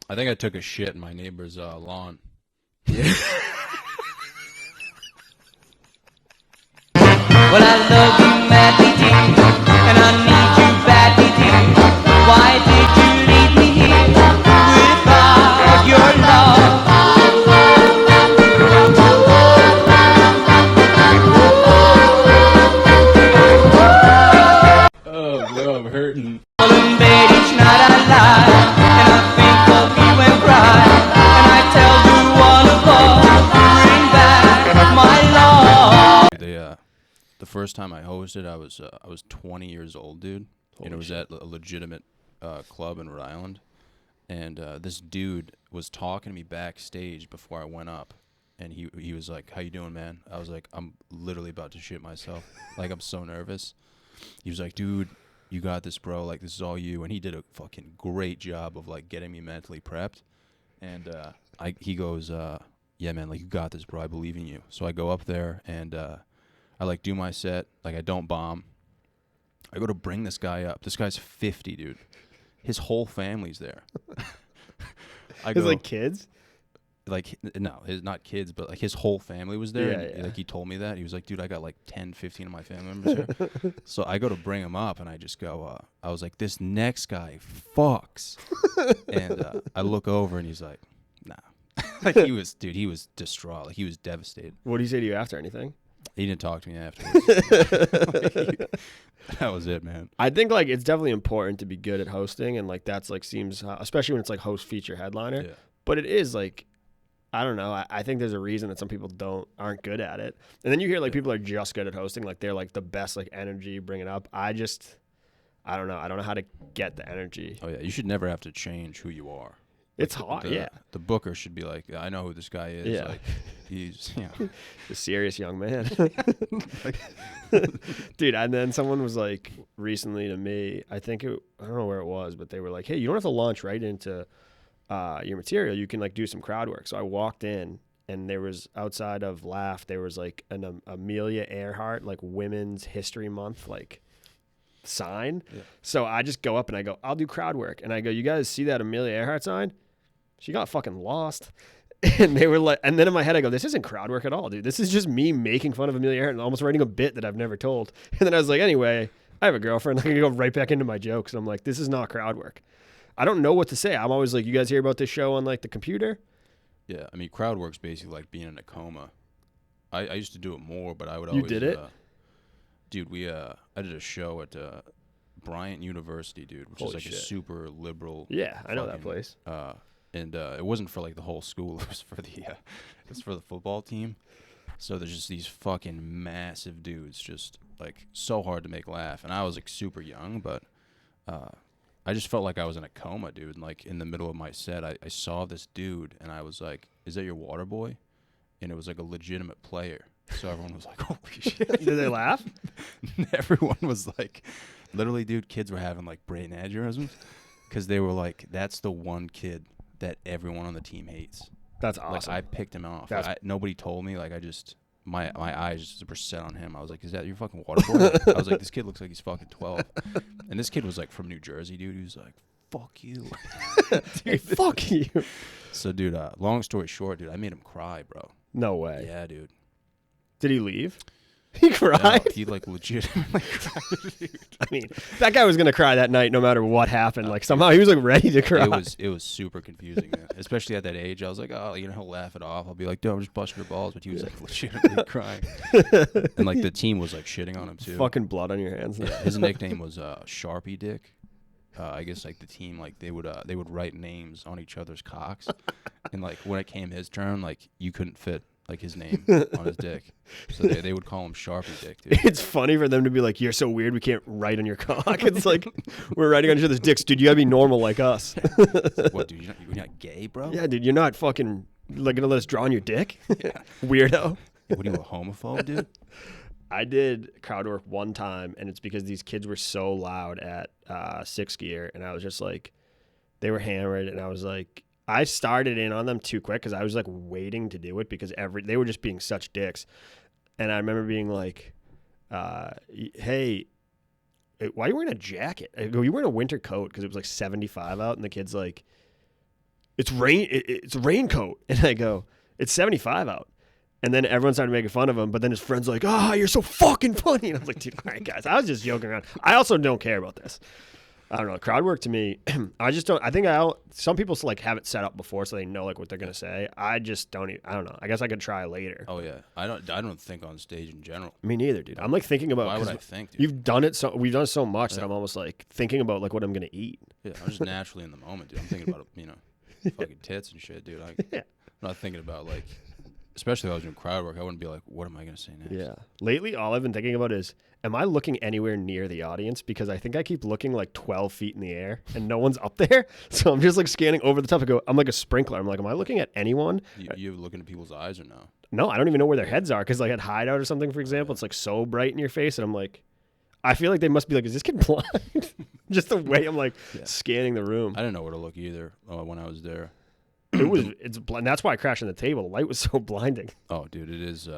I think I took a shit in my neighbor's lawn. Yeah. Well, I love you madly, dear, and I need you badly, dear. Why did you leave me here without your Oh, bro, I'm hurting. love? In bed each night I lie, and I think of you and cry, and I tell you one of love, bring back my love. The first time I hosted, I was 20 years old, dude, and it was at a legitimate club in Rhode Island, and this dude was talking to me backstage before I went up, and he was like, "How you doing, man?" I was like, "I'm literally about to shit myself. Like, I'm so nervous." He was like, "Dude, you got this, bro. Like, this is all you." And he did a fucking great job of like getting me mentally prepped. And he goes, "Yeah, man, like you got this, bro. I believe in you." So I go up there and I like do my set. Like I don't bomb. I go to bring this guy up. This guy's 50, dude. His whole family's there. I It's go, like kids. like no, his not kids, but like his whole family was there. Yeah, and, yeah. Like he told me that. He was like, "Dude, I got like 10, 15 of my family members here." So I go to bring him up, and I just go, I was like, "This next guy fucks," and I look over, and he's like, "Nah." Like he was distraught. Like he was devastated. What do you say to you after anything? He didn't talk to me afterwards. That was it, man. I think like it's definitely important to be good at hosting, and like that's like seems especially when it's like host feature headliner. Yeah. But it is like I don't know. I think there's a reason that some people aren't good at it, and then you hear like people are just good at hosting, like they're like the best like energy bring it up. I don't know. I don't know how to get the energy. Oh yeah, you should never have to change who you are. It's hard, yeah. The booker should be like, "I know who this guy is. Yeah. Like, he's, you know." A serious young man. Dude, and then someone was like recently to me, I don't know where it was, but they were like, "Hey, you don't have to launch right into your material. You can like do some crowd work." So I walked in and there was outside of Laugh, there was like an Amelia Earhart, like Women's History Month, like sign. Yeah. So I just go up and I go, "I'll do crowd work." And I go, "You guys see that Amelia Earhart sign? She got fucking lost." And they were like, and then in my head I go, "This isn't crowd work at all, dude. This is just me making fun of Amelia Earhart and almost writing a bit that I've never told." And then I was like, "Anyway, I have a girlfriend. I'm gonna go right back into my jokes." And I'm like, "This is not crowd work." I don't know what to say. I'm always like, "You guys hear about this show on like the computer?" Yeah, I mean, crowd work's basically like being in a coma. I used to do it more, but I would You always. did it? Dude, I did a show at Bryant University, dude, which Holy is like shit. a super liberal. Yeah, I know that fucking, place. And it wasn't for like the whole school. It was for the football team. So there's just these fucking massive dudes, just like so hard to make laugh. And I was like super young, but I just felt like I was in a coma, dude. And like in the middle of my set, I saw this dude, and I was like, "Is that your water boy?" And it was like a legitimate player. So everyone was like, "Holy shit!" Did they laugh? Everyone was like, literally, dude, kids were having like brain aneurysms because they were like, "That's the one kid that everyone on the team hates." That's awesome. Like I picked him off. That's- Nobody told me. Like I just my eyes just were set on him. I was like, "Is that your fucking water boy?" I was like, "This kid looks like he's fucking 12." And this kid was like from New Jersey, dude. He was like, "Fuck you." Hey, fuck you. So, dude, long story short, dude, I made him cry, bro. No way. Yeah, dude. Did he leave? He No, cried? he like legitimately cried, dude. I mean, that guy was going to cry that night no matter what happened. Like somehow he was like ready to cry. It was super confusing, man. Especially at that age. I was like, "Oh, you know, he'll laugh it off." I'll be like, "Dude, I'm just busting your balls," but he was like legitimately crying. And like the team was like shitting on him too. Fucking blood on your hands. Yeah, his nickname was Sharpie Dick. I guess like the team, like they would write names on each other's cocks, and like when it came his turn, like you couldn't fit like his name on his dick, so they would call him Sharpie Dick, dude. It's funny for them to be like, "You're so weird, we can't write on your cock." It's like, we're writing on each other's dicks. Dude, you gotta be normal like us. It's like, what, dude? You're not gay, bro? Yeah, dude, you're not fucking like gonna let us draw on your dick? Yeah. Weirdo. What are you, a homophobe, dude? I did crowd work one time, and it's because these kids were so loud at Sixth Gear, and I was just like, they were hammered, and I was like, I started in on them too quick because I was like waiting to do it because they were just being such dicks, and I remember being like, "Hey, why are you wearing a jacket?" I go, "You wearing a winter coat?" Because it was like 75 out, and the kid's like, it's rain. It's a raincoat. And I go, it's 75 out. And then everyone started making fun of him. But then his friend's like, you're so fucking funny. And I was like, dude, all right, guys. I was just joking around. I also don't care about this. I don't know. Crowd work to me, I just don't. I think some people like have it set up before so they know like what they're gonna say. I just don't. I don't know. I guess I could try later. Oh yeah, I don't think on stage in general. Me neither, dude. I'm like thinking about. Why would I think? Dude? You've done it so. We've done it so much that I'm almost like thinking about like what I'm gonna eat. Yeah, I'm just naturally in the moment, dude. I'm thinking about fucking tits and shit, dude. I'm not thinking about like, especially if I was doing crowd work, I wouldn't be like, what am I gonna say next? Yeah. Lately, all I've been thinking about is, am I looking anywhere near the audience? Because I think I keep looking like 12 feet in the air and no one's up there. So I'm just like scanning over the top. I'm like a sprinkler. I'm like, am I looking at anyone? You looking at people's eyes or no? No, I don't even know where their heads are. Because like at Hideout or something, for example, it's like so bright in your face. And I'm like, I feel like they must be like, is this kid blind? Just the way I'm like scanning the room. I didn't know where to look either when I was there. It's blind. That's why I crashed on the table. The light was so blinding. Oh, dude, it is.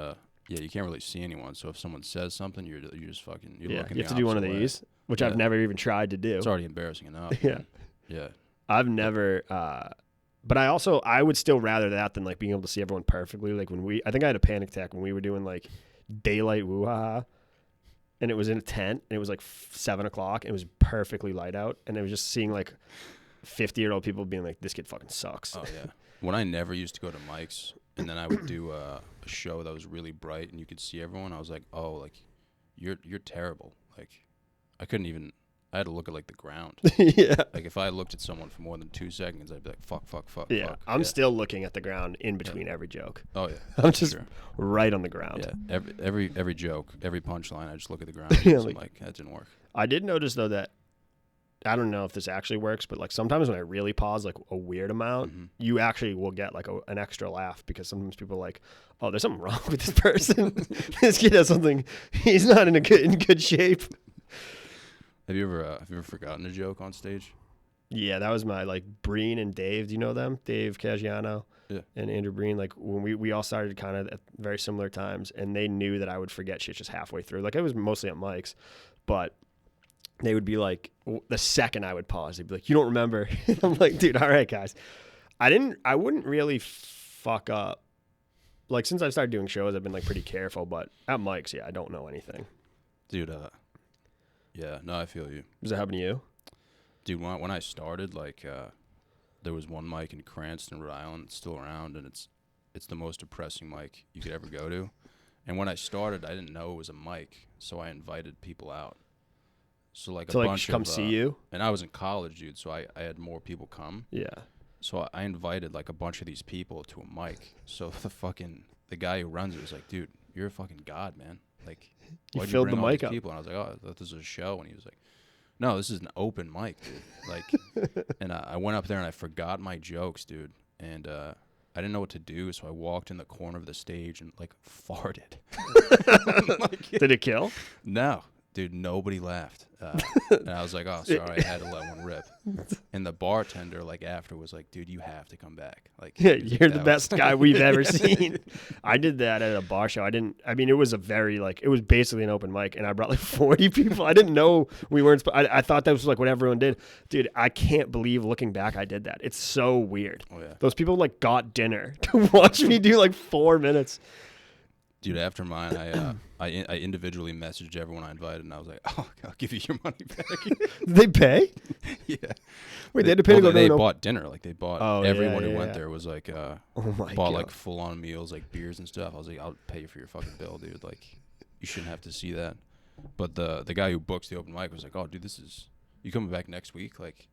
Yeah, you can't really see anyone. So if someone says something, you're just fucking. You're looking you have to do one of these, which I've never even tried to do. It's already embarrassing enough. Yeah, yeah. I've never. But I would still rather that than like being able to see everyone perfectly. Like I think I had a panic attack when we were doing like daylight woo-ha, and it was in a tent, and it was like 7 o'clock, and it was perfectly light out, and it was just seeing like 50-year-old people being like, this kid fucking sucks. Oh yeah. When I never used to go to mics, and then I would do a show that was really bright and you could see everyone, I was like, oh, like you're terrible. Like I had to look at like the ground. Yeah. Like if I looked at someone for more than 2 seconds, I'd be like, fuck. Yeah. Fuck. I'm still looking at the ground in between every joke. Oh yeah. I'm just right on the ground. Yeah. Every joke, every punchline, I just look at the ground. Yeah, I'm like, that didn't work. I did notice though that, I don't know if this actually works, but like sometimes when I really pause like a weird amount, you actually will get like an extra laugh, because sometimes people are like, oh, there's something wrong with this person. This kid has something. He's not in good shape. Have you ever forgotten a joke on stage? Yeah, that was my like Breen and Dave. Do you know them? Dave Caggiano and Andrew Breen. Like when we all started kind of at very similar times, and they knew that I would forget shit just halfway through. Like I was mostly at mics, but they would be like, the second I would pause, they'd be like, you don't remember? I'm like, dude, all right, guys. I wouldn't really fuck up. Like, since I started doing shows, I've been like pretty careful, but at mics, I don't know anything. Dude, yeah, no, I feel you. Does that happen to you? Dude, when I started, like, there was one mic in Cranston, Rhode Island, it's still around, and it's the most depressing mic you could ever go to. And when I started, I didn't know it was a mic, so I invited people out. So like a bunch come see you, and I was in college, dude. So I had more people come. Yeah. So I invited like a bunch of these people to a mic. So the guy who runs it was like, dude, you're a fucking god, man. Like, you why'd filled you bring the all mic these up. people? And I was like, oh, I thought this was a show. And he was like, no, this is an open mic, dude. Like, and I went up there and I forgot my jokes, dude. And I didn't know what to do, so I walked in the corner of the stage and like farted. Did it kill? No. Dude, nobody laughed. And I was like, oh, sorry, I had to let one rip. And the bartender, like, after was like, dude, you have to come back. Like, yeah, you're the best guy we've ever seen. I did that at a bar show. It was it was basically an open mic, and I brought like 40 people. I didn't know we weren't, I thought that was like what everyone did. Dude, I can't believe looking back I did that. It's so weird. Oh, yeah. Those people like got dinner to watch me do like 4 minutes. Dude, after mine, I individually messaged everyone I invited, and I was like, oh, I'll give you your money back. Did they pay? Yeah. Wait, they had to pay to go They bought dinner. Like, they bought, everyone who went yeah. there was like, oh my bought God. like full-on meals, like beers and stuff. I was like, I'll pay you for your fucking bill, dude. Like, you shouldn't have to see that. But the guy who books the open mic was like, oh, dude, you coming back next week? Like,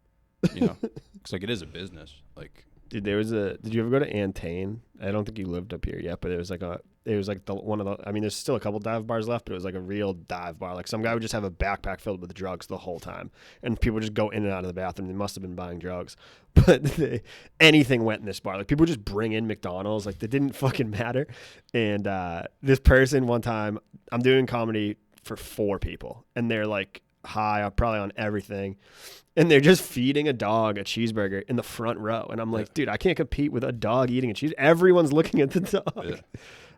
you know, because like it is a business. Like, dude, did you ever go to Antane? I don't think you lived up here yet, but it was like one of the, I mean, there's still a couple dive bars left, but it was like a real dive bar. Like some guy would just have a backpack filled with drugs the whole time, and people would just go in and out of the bathroom. They must have been buying drugs, but anything went in this bar. Like people would just bring in McDonald's, like they didn't fucking matter. And this person one time, I'm doing comedy for 4 people, and they're like high, probably on everything. And they're just feeding a dog a cheeseburger in the front row. And I'm like, dude, I can't compete with a dog eating a cheese. Everyone's looking at the dog. Yeah.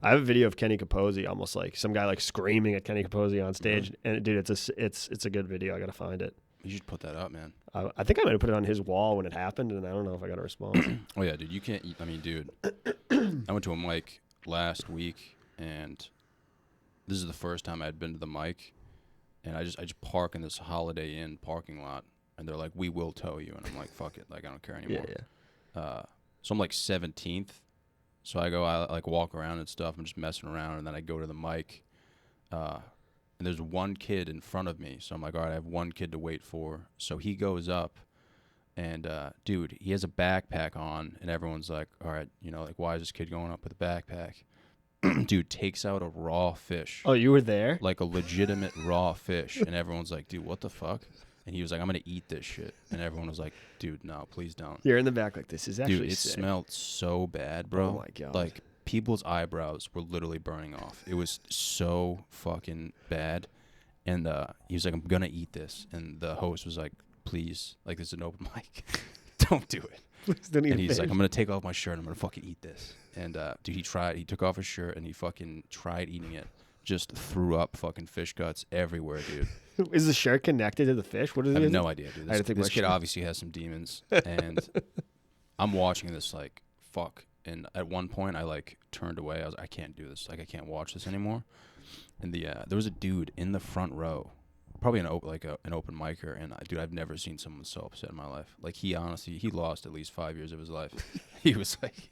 I have a video of Kenny Capozzi, almost like some guy like screaming at Kenny Capozzi on stage. And dude, it's a good video. I got to find it. You should put that up, man. I think I might have put it on his wall when it happened, and I don't know if I got a response. Oh yeah, dude. You can't. I mean, dude. I went to a mic last week, and this is the first time I'd been to the mic, and I just park in this Holiday Inn parking lot, and they're like, "We will tow you," and I'm like, "Fuck it, like I don't care anymore." Yeah. So I'm like 17th, so I like walk around and stuff. I'm just messing around, and then I go to the mic, and there's one kid in front of me, so I'm like, all right, I have one kid to wait for. So he goes up, and dude, he has a backpack on, and everyone's like, all right, you know, like, why is this kid going up with a backpack? Dude takes out a raw fish. Oh, you were there? Like a legitimate raw fish, and everyone's like, dude, what the fuck? And he was like, I'm gonna eat this shit, and everyone was like, dude, no, please don't. You're in the back like, this is actually Dude, it sick. smelled so bad, bro. Oh my God. Like people's eyebrows were literally burning off. It was so fucking bad. And he was like, I'm gonna eat this, and the host was like, please, like, this is an open mic, don't do it. Please don't eat And he's fish. like, I'm gonna take off my shirt, I'm gonna fucking eat this. And dude, he took off his shirt and he fucking tried eating it. Just threw up fucking fish guts everywhere, dude. Is the shirt connected to the fish? What is I it? have no idea, dude. I had to take This my kid shirt. obviously has some demons, and I'm watching this like, fuck. And at one point, I like turned away. I was, I can't do this. Like, I can't watch this anymore. And there was a dude in the front row, probably an open micer, and dude, I've never seen someone so upset in my life. Like, he lost at least 5 years of his life. He was like,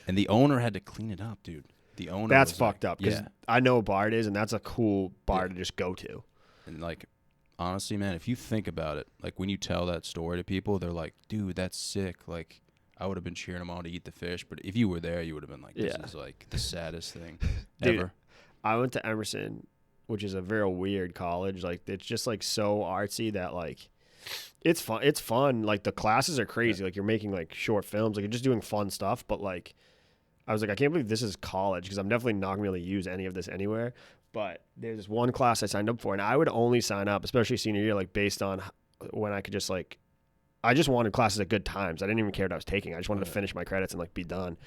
and the owner had to clean it up, dude. The owner. That's was fucked like, up. Because yeah. I know what bar it is, and that's a cool bar to just go to. And like, honestly, man, if you think about it, like when you tell that story to people, they're like, dude, that's sick. Like, I would have been cheering them on to eat the fish, but if you were there, you would have been like, this is like the saddest thing Dude, ever. I went to Emerson, which is a very weird college. Like, it's just like so artsy that like it's fun. It's fun. Like, the classes are crazy. Like, you're making like short films. Like, you're just doing fun stuff. But like, I was like, I can't believe this is college, because I'm definitely not gonna be able to use any of this anywhere. But there's this one class I signed up for, and I would only sign up, especially senior year, like based on when I could just like, I just wanted classes at good times. I didn't even care what I was taking. I just wanted to finish my credits and like be done.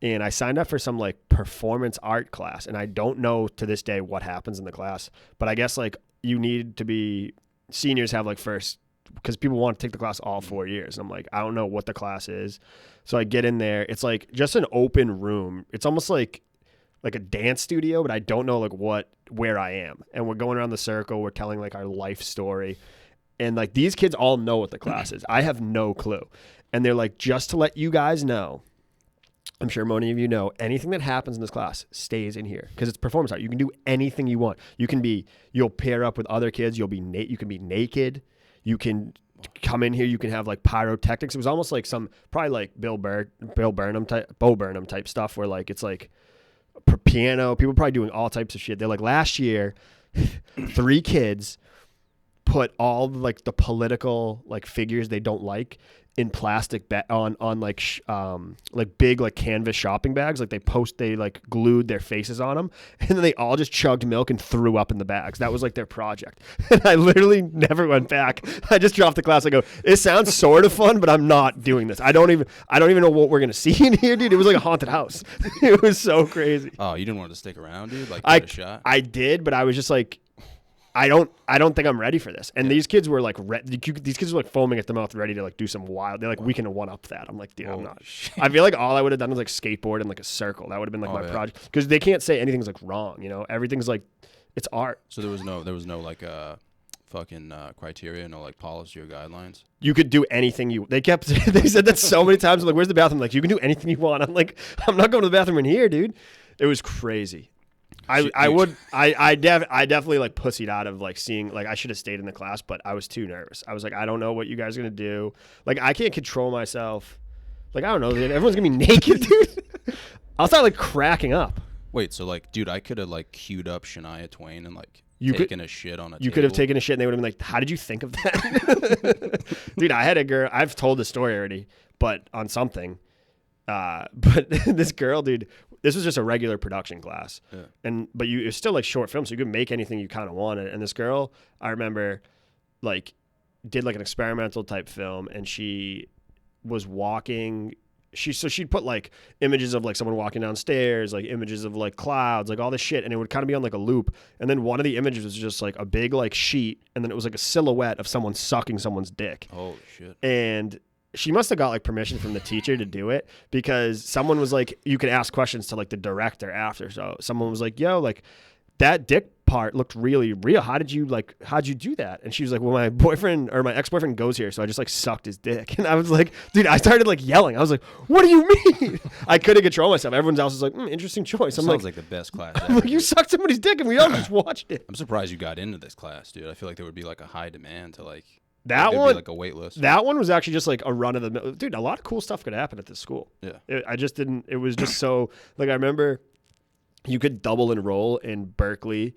And I signed up for some like performance art class, and I don't know to this day what happens in the class, but I guess like you need to be, seniors have like first, because people want to take the class all 4 years. And I'm like, I don't know what the class is. So I get in there. It's like just an open room. It's almost like a dance studio, but I don't know like where I am. And we're going around the circle. We're telling like our life story. And like these kids all know what the class is. I have no clue. And they're like, just to let you guys know, I'm sure many of you know, anything that happens in this class stays in here, because it's performance art. You can do anything you want. You'll pair up with other kids. You can be naked. You can come in here. You can have like pyrotechnics. It was almost like probably like Bo Burnham type stuff, where like it's like piano. People probably doing all types of shit. They're like, last year, 3 kids put all like the political like figures they don't like in plastic on like big like canvas shopping bags. Like they like glued their faces on them, and then they all just chugged milk and threw up in the bags. That was like their project. And I literally never went back. I just dropped the class. I go, it sounds sort of fun, but I'm not doing this. I don't even know what we're gonna see in here, dude. It was like a haunted house. It was so crazy. Oh, you didn't want to stick around, dude? Like, get a shot? I did, but I was just like, I don't think I'm ready for this. And these kids were like, these kids were like foaming at the mouth, ready to like do some wild. They're like, we can one up that. I'm like, dude, I'm not. I feel like all I would have done was like skateboard in like a circle. That would have been like my project, because they can't say anything's like wrong. You know, everything's like, it's art. So there was no like fucking criteria, no like policy or guidelines. You could do anything they said that so many times. I'm like, where's the bathroom? Like, you can do anything you want. I'm like, I'm not going to the bathroom in here, dude. It was crazy. I definitely like pussied out of like seeing, like, I should have stayed in the class, but I was too nervous. I was like, I don't know what you guys are going to do. Like, I can't control myself. Like, I don't know. Everyone's going to be naked, dude. I'll start like cracking up. Wait, so like, dude, I could have like queued up Shania Twain and like taken a shit on a You could have taken a shit and they would have been like, how did you think of that? Dude, I had a girl, I've told the story already, but on something. But this girl, dude, this was just a regular production class. Yeah. But it was still like short film, so you could make anything you kind of wanted. And this girl, I remember, like, did like an experimental type film, and she was walking. she'd put like images of like someone walking downstairs, like images of like clouds, like all this shit, and it would kind of be on like a loop. And then one of the images was just like a big like sheet, and then it was like a silhouette of someone sucking someone's dick. Holy shit. And she must have got like permission from the teacher to do it, because someone was like, you could ask questions to like the director after. So someone was like, yo, like that dick part looked really real. How'd you do that? And she was like, well, my boyfriend or my ex-boyfriend goes here, so I just like sucked his dick. And I was like, dude, I started like yelling. I was like, what do you mean? I couldn't control myself. Everyone else was like, interesting choice. I'm Sounds like like the best class I'm ever. like, you sucked somebody's dick and we all just watched it. I'm surprised you got into this class, dude. I feel like there would be like a high demand to like That there'd one, be like a wait list. that one was actually just like a run of the mill. Dude, a lot of cool stuff could happen at this school. Yeah. I just didn't. It was just so like I remember you could double enroll in Berkeley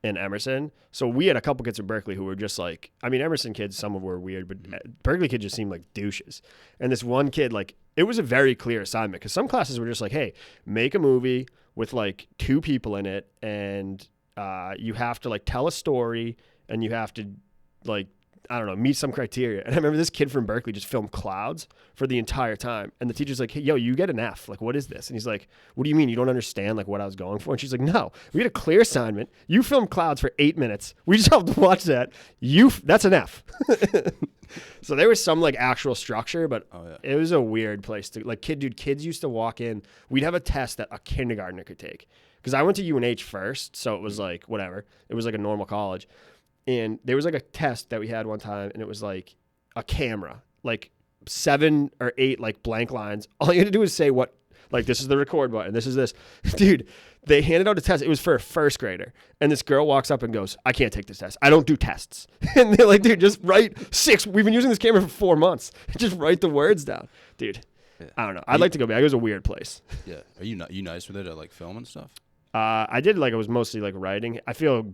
and Emerson. So we had a couple kids in Berkeley who were just like, I mean, Emerson kids, some of them were weird, but Berkeley kids just seemed like douches. And this one kid, like, it was a very clear assignment, because some classes were just like, hey, make a movie with like 2 people in it, and you have to like tell a story, and you have to like, I don't know, meet some criteria. And I remember this kid from Berkeley just filmed clouds for the entire time. And the teacher's like, hey, yo, you get an F. Like, what is this? And he's like, what do you mean? You don't understand like what I was going for? And she's like, no, we had a clear assignment. You filmed clouds for 8 minutes. We just have to watch that. That's an F. So there was some like actual structure, but it was a weird place to like kids used to walk in. We'd have a test that a kindergartner could take. Because I went to UNH first. So it was like, whatever. It was like a normal college. And there was like a test that we had one time, and it was like a camera, like 7 or 8 like blank lines. All you had to do is say what, like, this is the record button, this is this. Dude, they handed out a test. It was for a first grader. And this girl walks up and goes, I can't take this test. I don't do tests. And they're like, dude, just write 6. We've been using this camera for 4 months. Just write the words down. Dude, I don't know. I'd like to go back. It was a weird place. Yeah. Are you nice with it at like film and stuff? I did like, it was mostly like writing. I feel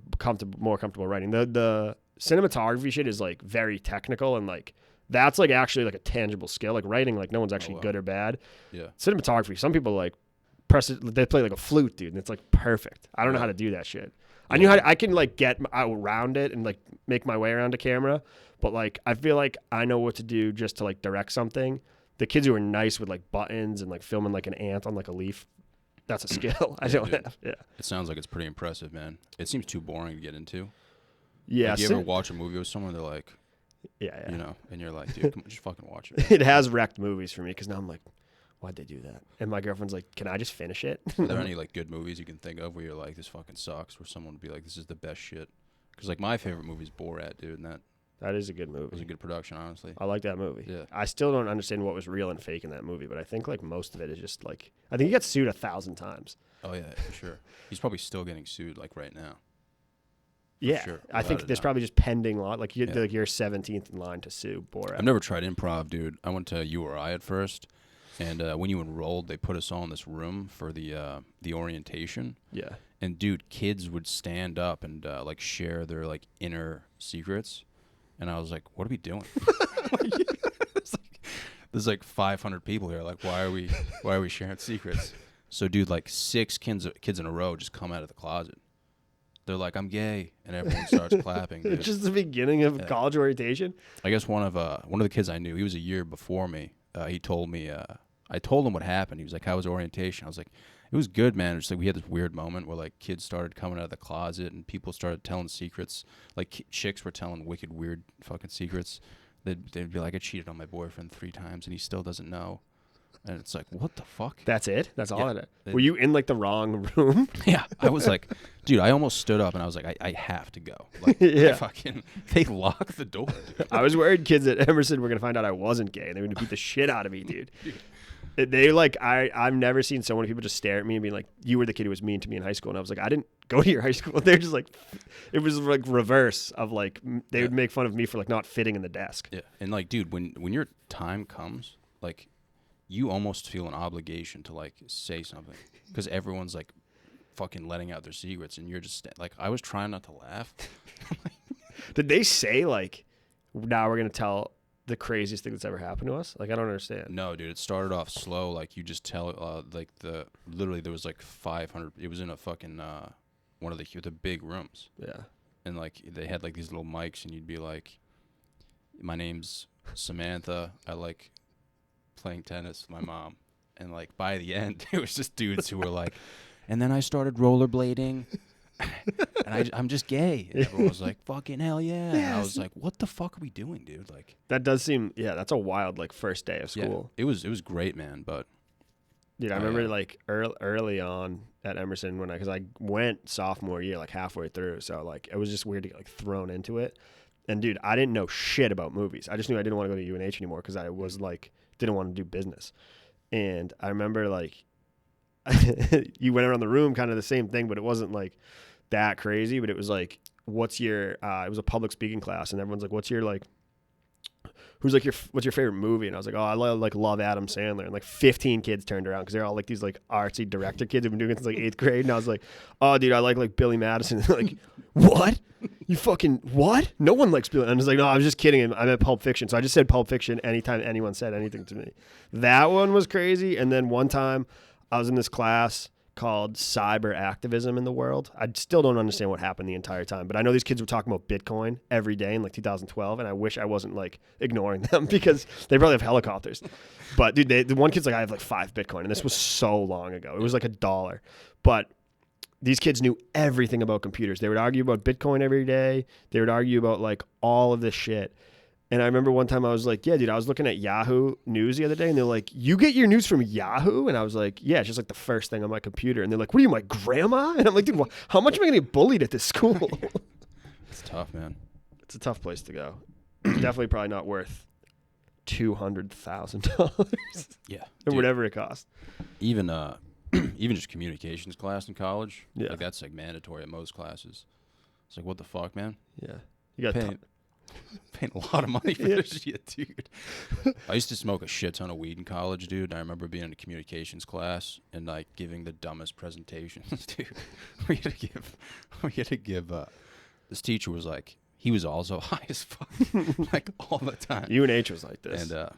more comfortable writing. The cinematography shit is like very technical, and like that's like actually like a tangible skill. Like writing, like no one's actually good or bad. Yeah. Cinematography, some people like press it, they play like a flute, dude, and it's like perfect. I don't know how to do that shit. I can like get around it and like make my way around a camera, but like I feel like I know what to do just to like direct something. The kids who are nice with like buttons and like filming like an ant on like a leaf, that's a skill I don't have. Yeah. It sounds like it's pretty impressive, man. It seems too boring to get into. Yeah. Like, you ever watch a movie with someone, they're like, yeah. you know, and you're like, dude, come on, just fucking watch it. It has wrecked movies for me, because now I'm like, why'd they do that? And my girlfriend's like, can I just finish it? Are there any like good movies you can think of where you're like, this fucking sucks, where someone would be like, this is the best shit? Because like my favorite movie is Borat, dude, and that is a good movie. It was a good production, honestly. I like that movie. Yeah. I still don't understand what was real and fake in that movie, but I think like most of it is just like, I think he gets sued 1,000 times. Oh yeah, for sure. He's probably still getting sued like right now. Yeah, sure, I think there's probably just pending law. Like you're 17th in line to sue Borat. I've never tried improv, dude. I went to URI at first, and when you enrolled, they put us all in this room for the orientation. Yeah. And dude, kids would stand up and like share their like inner secrets, and I was like, "What are we doing?" There's like 500 people here. Like, why are we sharing secrets? So, dude, like 6 kids in a row just come out of the closet. They're like, I'm gay, and everyone starts clapping. Dude. It's just the beginning of college orientation. I guess one of the kids I knew, he was a year before me. He told me, I told him what happened. He was like, "How was orientation?" I was like, "It was good, man." It's like we had this weird moment where like kids started coming out of the closet and people started telling secrets. Like chicks were telling wicked, weird, fucking secrets. They'd be like, "I cheated on my boyfriend 3 times, and he still doesn't know." And it's like, what the fuck? That's it? That's all Yeah. it. Were you in like the wrong room? Yeah, I was like, dude, I almost stood up and I was like, I have to go. Like, Yeah. They locked the door, dude. I was worried kids at Emerson were gonna find out I wasn't gay, and they were gonna beat the shit out of me, dude. They like I've never seen so many people just stare at me and be like, "You were the kid who was mean to me in high school," and I was like, "I didn't go to your high school." They're just like, it was like reverse of like they would make fun of me for like not fitting in the desk. Yeah, and like, dude, when your time comes, like, you almost feel an obligation to like say something because everyone's like fucking letting out their secrets, and you're just like, I was trying not to laugh. Did they say like, now we're gonna tell the craziest thing that's ever happened to us? Like, I don't understand. No, dude, it started off slow. Like, you just tell, like, literally there was like 500. It was in a fucking one of the big rooms. Yeah. And like they had like these little mics, and you'd be like, "My name's Samantha. I like playing tennis with my mom." And like by the end, it was just dudes who were like, and then I started rollerblading. And I'm just gay. And everyone was like, fucking hell yeah. And I was like, what the fuck are we doing, dude? Like, That does seem, yeah, that's a wild, like, first day of yeah, school. it was great, man. But Dude, I Oh, remember, yeah. like, early on at Emerson because I went sophomore year, like, halfway through. So, like, it was just weird to get, like, thrown into it. And, dude, I didn't know shit about movies. I just knew I didn't want to go to UNH anymore because I was, like, didn't want to do business. And I remember, like, you went around the room, kind of the same thing, but it wasn't, like, that crazy. But it was, like, what's your, it was a public speaking class. And everyone's like, what's your, like, who's like what's your favorite movie? And I was like, oh, I love Adam Sandler. And like 15 kids turned around because they're all like these like artsy director kids who've been doing it since like 8th grade. And I was like, oh, dude, I like Billy Madison. They're like, what? You fucking what? No one likes Billy. And I was like, no, I was just kidding. I meant Pulp Fiction. So I just said Pulp Fiction anytime anyone said anything to me. That one was crazy. And then one time I was in this class called Cyber Activism in the World. I still don't understand what happened the entire time, but I know these kids were talking about Bitcoin every day in like 2012, and I wish I wasn't like ignoring them because they probably have helicopters. But dude, the one kid's like, I have like 5 Bitcoin, and this was so long ago. It was like $1. But these kids knew everything about computers. They would argue about Bitcoin every day. They would argue about like all of this shit. And I remember one time I was like, yeah, dude, I was looking at Yahoo News the other day, and they're like, you get your news from Yahoo? And I was like, yeah, it's just like the first thing on my computer. And they're like, what are you, my grandma? And I'm like, dude, how much am I going to get bullied at this school? it's tough, man. It's a tough place to go. It's definitely probably not worth $200,000 Yeah. or Dude, whatever it costs. even even just communications class in college, Yeah. like that's like mandatory at most classes. It's like, what the fuck, man? Yeah. You got Paying a lot of money for Yeah. this shit, dude. I used to smoke a shit ton of weed in college, dude. And I remember being in a communications class and like giving the dumbest presentations, dude. we had to give. This teacher was like, he was also high as fuck, like all the time. UNH was like this. And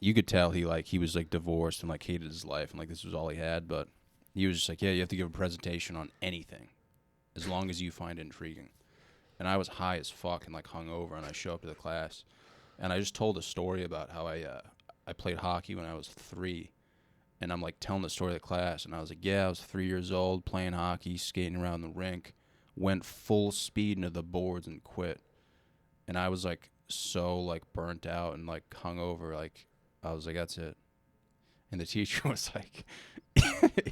you could tell he was like divorced and like hated his life and like this was all he had. But he was just like, yeah, you have to give a presentation on anything, as long as you find it intriguing. And I was high as fuck and like hungover, and I show up to the class, and I just told a story about how I played hockey when I was 3, and I'm like telling the story of the class, and I was like, yeah, I was 3 years old playing hockey, skating around the rink, went full speed into the boards and quit, and I was like so like burnt out and like hungover, like I was like, that's it. And the teacher was like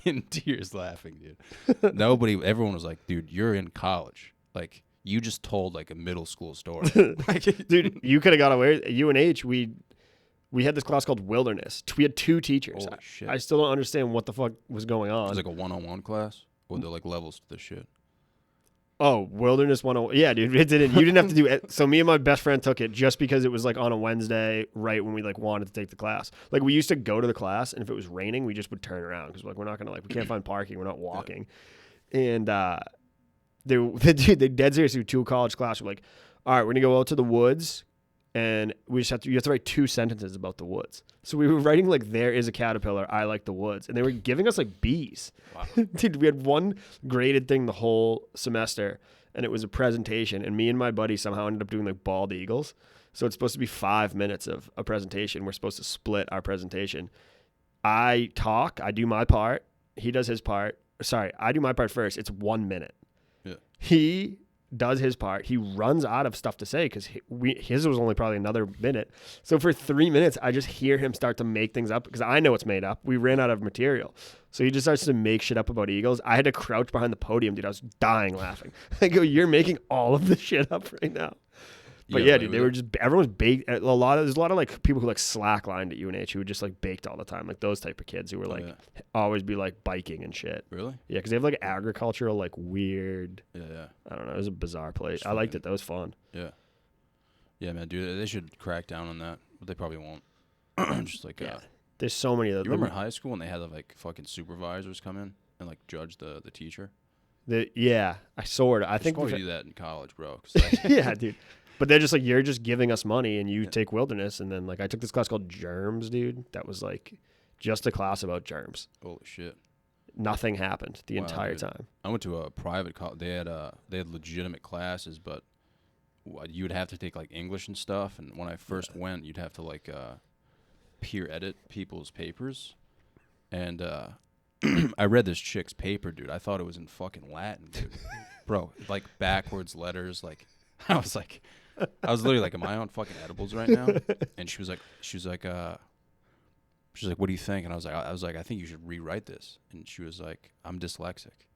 in tears laughing, dude. Everyone was like, dude, you're in college, like. You just told like a middle school story. Dude, you could have got away. At UNH, we had this class called Wilderness. We had 2 teachers. Holy shit. I still don't understand what the fuck was going on. It was like a one-on-one class? Or there like levels to this shit? Oh, Wilderness 101. Yeah, dude, it didn't. You didn't have to do it. So me and my best friend took it just because it was like on a Wednesday, right when we like wanted to take the class. Like we used to go to the class, and if it was raining, we just would turn around because like we're not gonna we can't find parking. We're not walking, and they dead seriously 2 college class were like, all right, we're gonna go out to the woods, and you have to write 2 sentences about the woods. So we were writing like, there is a caterpillar, I like the woods, and they were giving us like B's. Wow. Dude, we had one graded thing the whole semester, and it was a presentation, and me and my buddy somehow ended up doing like bald eagles. So it's supposed to be 5 minutes of a presentation. We're supposed to split our presentation. I talk, I do my part, he does his part. Sorry, I do my part first. It's 1 minute. Yeah. He does his part. He runs out of stuff to say because his was only probably another minute. So for 3 minutes, I just hear him start to make things up because I know it's made up. We ran out of material. So he just starts to make shit up about eagles. I had to crouch behind the podium, dude. I was dying laughing. I go, you're making all of this shit up right now. But yeah, dude, they were just, everyone's baked. There's a lot of like people who like slacklined at UNH who were just like baked all the time. Like those type of kids who were like always be like biking and shit. Really? Yeah, because they have like agricultural, like weird. Yeah. I don't know. It was a bizarre place. It's I liked it. That was fun. Yeah. Yeah, man, dude, they should crack down on that, but they probably won't. Just like, There's so many of you them. remember in high school when they had like fucking supervisors come in and like judge the teacher? Yeah, I sort of. I think we do that in college, bro. 'Cause, like, yeah, dude. But they're just like, you're just giving us money and you take Wilderness. And then like I took this class called Germs, dude. That was like just a class about germs. holy shit. Nothing happened the Wow, entire dude. time. I went to a private college. They had legitimate classes, but you would have to take like English and stuff. And when I first went, you'd have to like peer edit people's papers. and I read this chick's paper, dude. I thought it was in fucking Latin, dude. Bro, like backwards letters. Like, I was literally like, am I on fucking edibles right now? And she was like, what do you think? And I was like, I think you should rewrite this. And she was like, I'm dyslexic.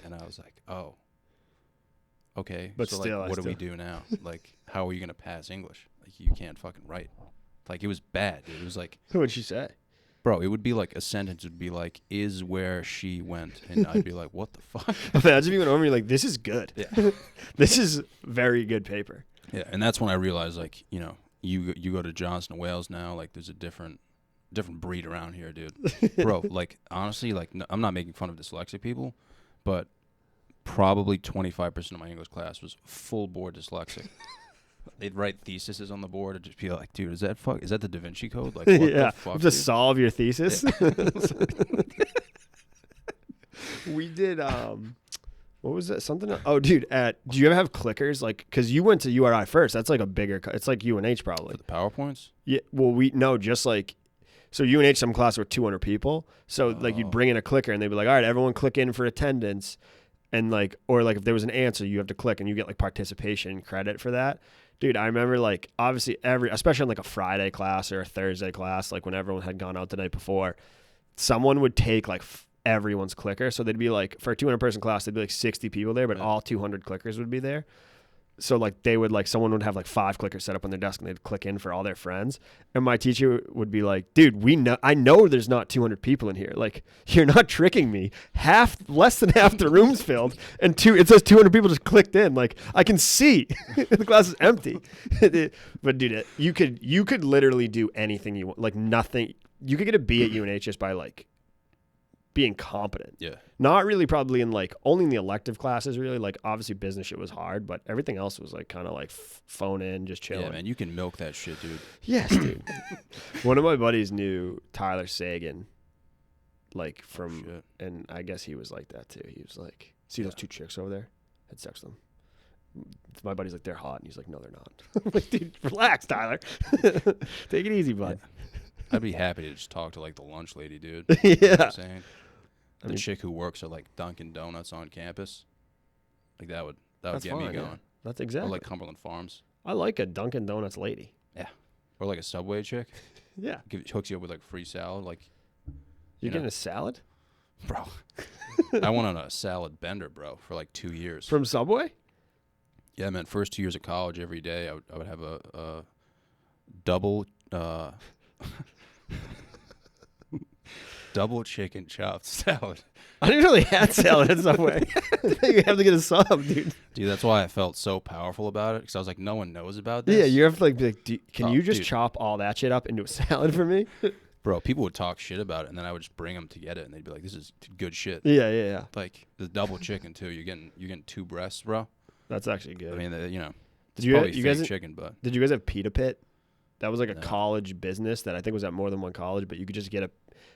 And I was like, oh, okay. But so still, like, what do we do now? Like, how are you gonna pass English? Like, you can't fucking write. Like, it was bad, dude. It was like, What'd she say? bro, it would be like a sentence would be like, is where she went. And I'd be like, what the fuck? Imagine if you went over and you're like, this is good. Yeah. This is very good paper. Yeah, and that's when I realized, like, you go to Johnson & Wales now, like, there's a different breed around here, dude. Bro, like, honestly, like, I'm not making fun of dyslexic people, but probably 25% of my English class was full board dyslexic. They'd write theses on the board and just be like, dude, is that the Da Vinci Code? Like, what the fuck, to dude? solve your thesis. Yeah. We did what was that? Something? Oh, dude, do you ever have clickers? Like, because you went to URI first. That's like a bigger. It's like UNH probably. For the PowerPoints? Yeah. Well, just like. So UNH, some class were 200 people. So like you'd bring in a clicker and they'd be like, all right, everyone click in for attendance, and like, or like if there was an answer, you have to click and you get like participation credit for that. Dude, I remember like obviously especially on like a Friday class or a Thursday class, like when everyone had gone out the night before, someone would take like everyone's clicker. So they'd be like, for a 200 person class, there'd be like 60 people there, but all 200 clickers would be there. So like they would like, someone would have like 5 clickers set up on their desk and they'd click in for all their friends. And my teacher would be like, dude, I know there's not 200 people in here. Like, you're not tricking me. Less than half the room's filled and it says 200 people just clicked in. Like, I can see the class is empty. But dude, you could literally do anything you want. Like nothing. You could get a B at UNH just by like being competent. Yeah. Not really probably in like only in the elective classes really. Like obviously business shit was hard, but everything else was like kind of like phone in, just chilling. Yeah, man, you can milk that shit, dude. Yes, dude. One of my buddies knew Tyler Sagan, like from, and I guess he was like that too. He was like, see those 2 chicks over there? Had sex with them. My buddy's like, they're hot, and he's like, no, they're not. I'm like, dude, relax, Tyler. Take it easy, bud. Yeah. I'd be happy to just talk to like the lunch lady, dude. Yeah. You know what I'm saying? The chick who works at like Dunkin' Donuts on campus. Like that would get me going. Yeah. That's exactly. Or like Cumberland Farms. I like a Dunkin' Donuts lady. Yeah. Or like a Subway chick. Yeah. Hooks you up with like free salad. Like, You're getting a salad? bro. I went on a salad bender, bro, for like 2 years. From Subway? Yeah, man. First 2 years of college, every day I would have a double double chicken chopped salad. I didn't really have salad at Subway. You have to get a sub, dude. Dude, that's why I felt so powerful about it, because I was like, no one knows about this. Yeah, you have to like be like, can you just dude. chop all that shit up into a salad for me? Bro, people would talk shit about it, and then I would just bring them to get it, and they'd be like, this is good shit. Yeah. Like, the double chicken, too. You're getting 2 breasts, bro. That's actually good. I mean, did you probably guys fake chicken, but... Did you guys have Pita Pit? That was like a No. college business that I think was at more than one college, but you could just get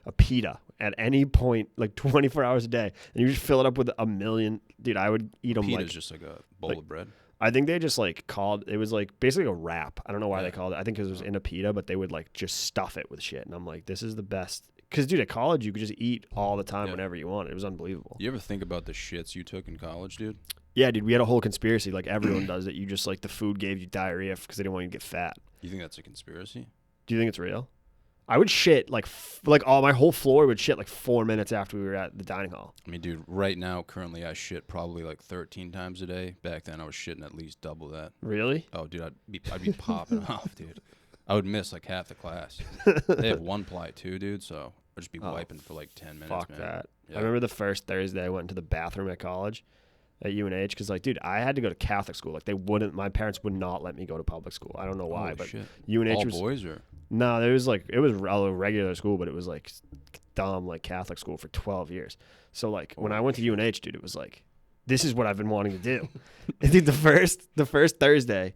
a pita at any point, like 24 hours a day, and you just fill it up with a million. Dude, I would eat them Pita's like... just like a bowl of bread. I think they just like called... It was like basically a wrap. I don't know why Yeah. they called it. I think because it was in a pita, but they would like just stuff it with shit. And I'm like, this is the best. Because, dude, at college, you could just eat all the time whenever you want. It was unbelievable. You ever think about the shits you took in college, dude? Yeah, dude, we had a whole conspiracy like everyone does that. You just like the food gave you diarrhea because they didn't want you to get fat. You think that's a conspiracy? Do you think it's real? I would shit like all my whole floor would shit like 4 minutes after we were at the dining hall. I mean, dude, right now, currently, I shit probably like 13 times a day. Back then, I was shitting at least double that. Really? Oh, dude, I'd be popping off, dude. I would miss like half the class. They have 1 ply too, dude, so I'd just be wiping for like 10 minutes, Fuck man. that. Yeah. I remember the first Thursday I went into the bathroom at college at UNH because, like, dude, I had to go to Catholic school. Like, my parents would not let me go to public school. I don't know why, Holy but shit. UNH All was... boys or? No, it was a regular school, but it was like dumb, like Catholic school for 12 years. So like when I went to UNH, dude, it was like, this is what I've been wanting to do. And dude, the first Thursday,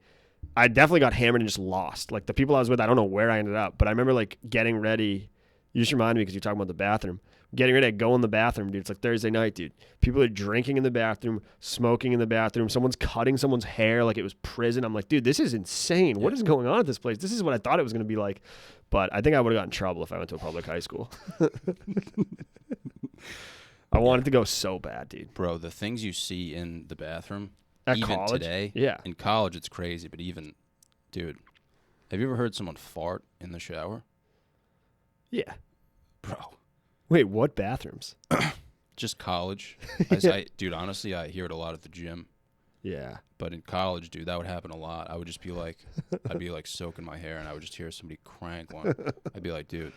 I definitely got hammered and just lost. Like the people I was with, I don't know where I ended up, but I remember like getting ready. You just reminded me because you're talking about the bathroom. Getting ready to go in the bathroom, dude. It's like Thursday night, dude. People are drinking in the bathroom, smoking in the bathroom. Someone's cutting someone's hair like it was prison. I'm like, dude, this is insane. What is going on at this place? This is what I thought it was going to be like. But I think I would have gotten in trouble if I went to a public high school. I wanted to go so bad, dude. Bro, the things you see in the bathroom, At even college? today, Yeah. in college it's crazy, but even, dude, have you ever heard someone fart in the shower? Yeah. Bro. Wait, what bathrooms? Just college. Dude, honestly, I hear it a lot at the gym. Yeah. But in college, dude, that would happen a lot. I would just be like, I'd be like soaking my hair, and I would just hear somebody crank one. I'd be like, dude,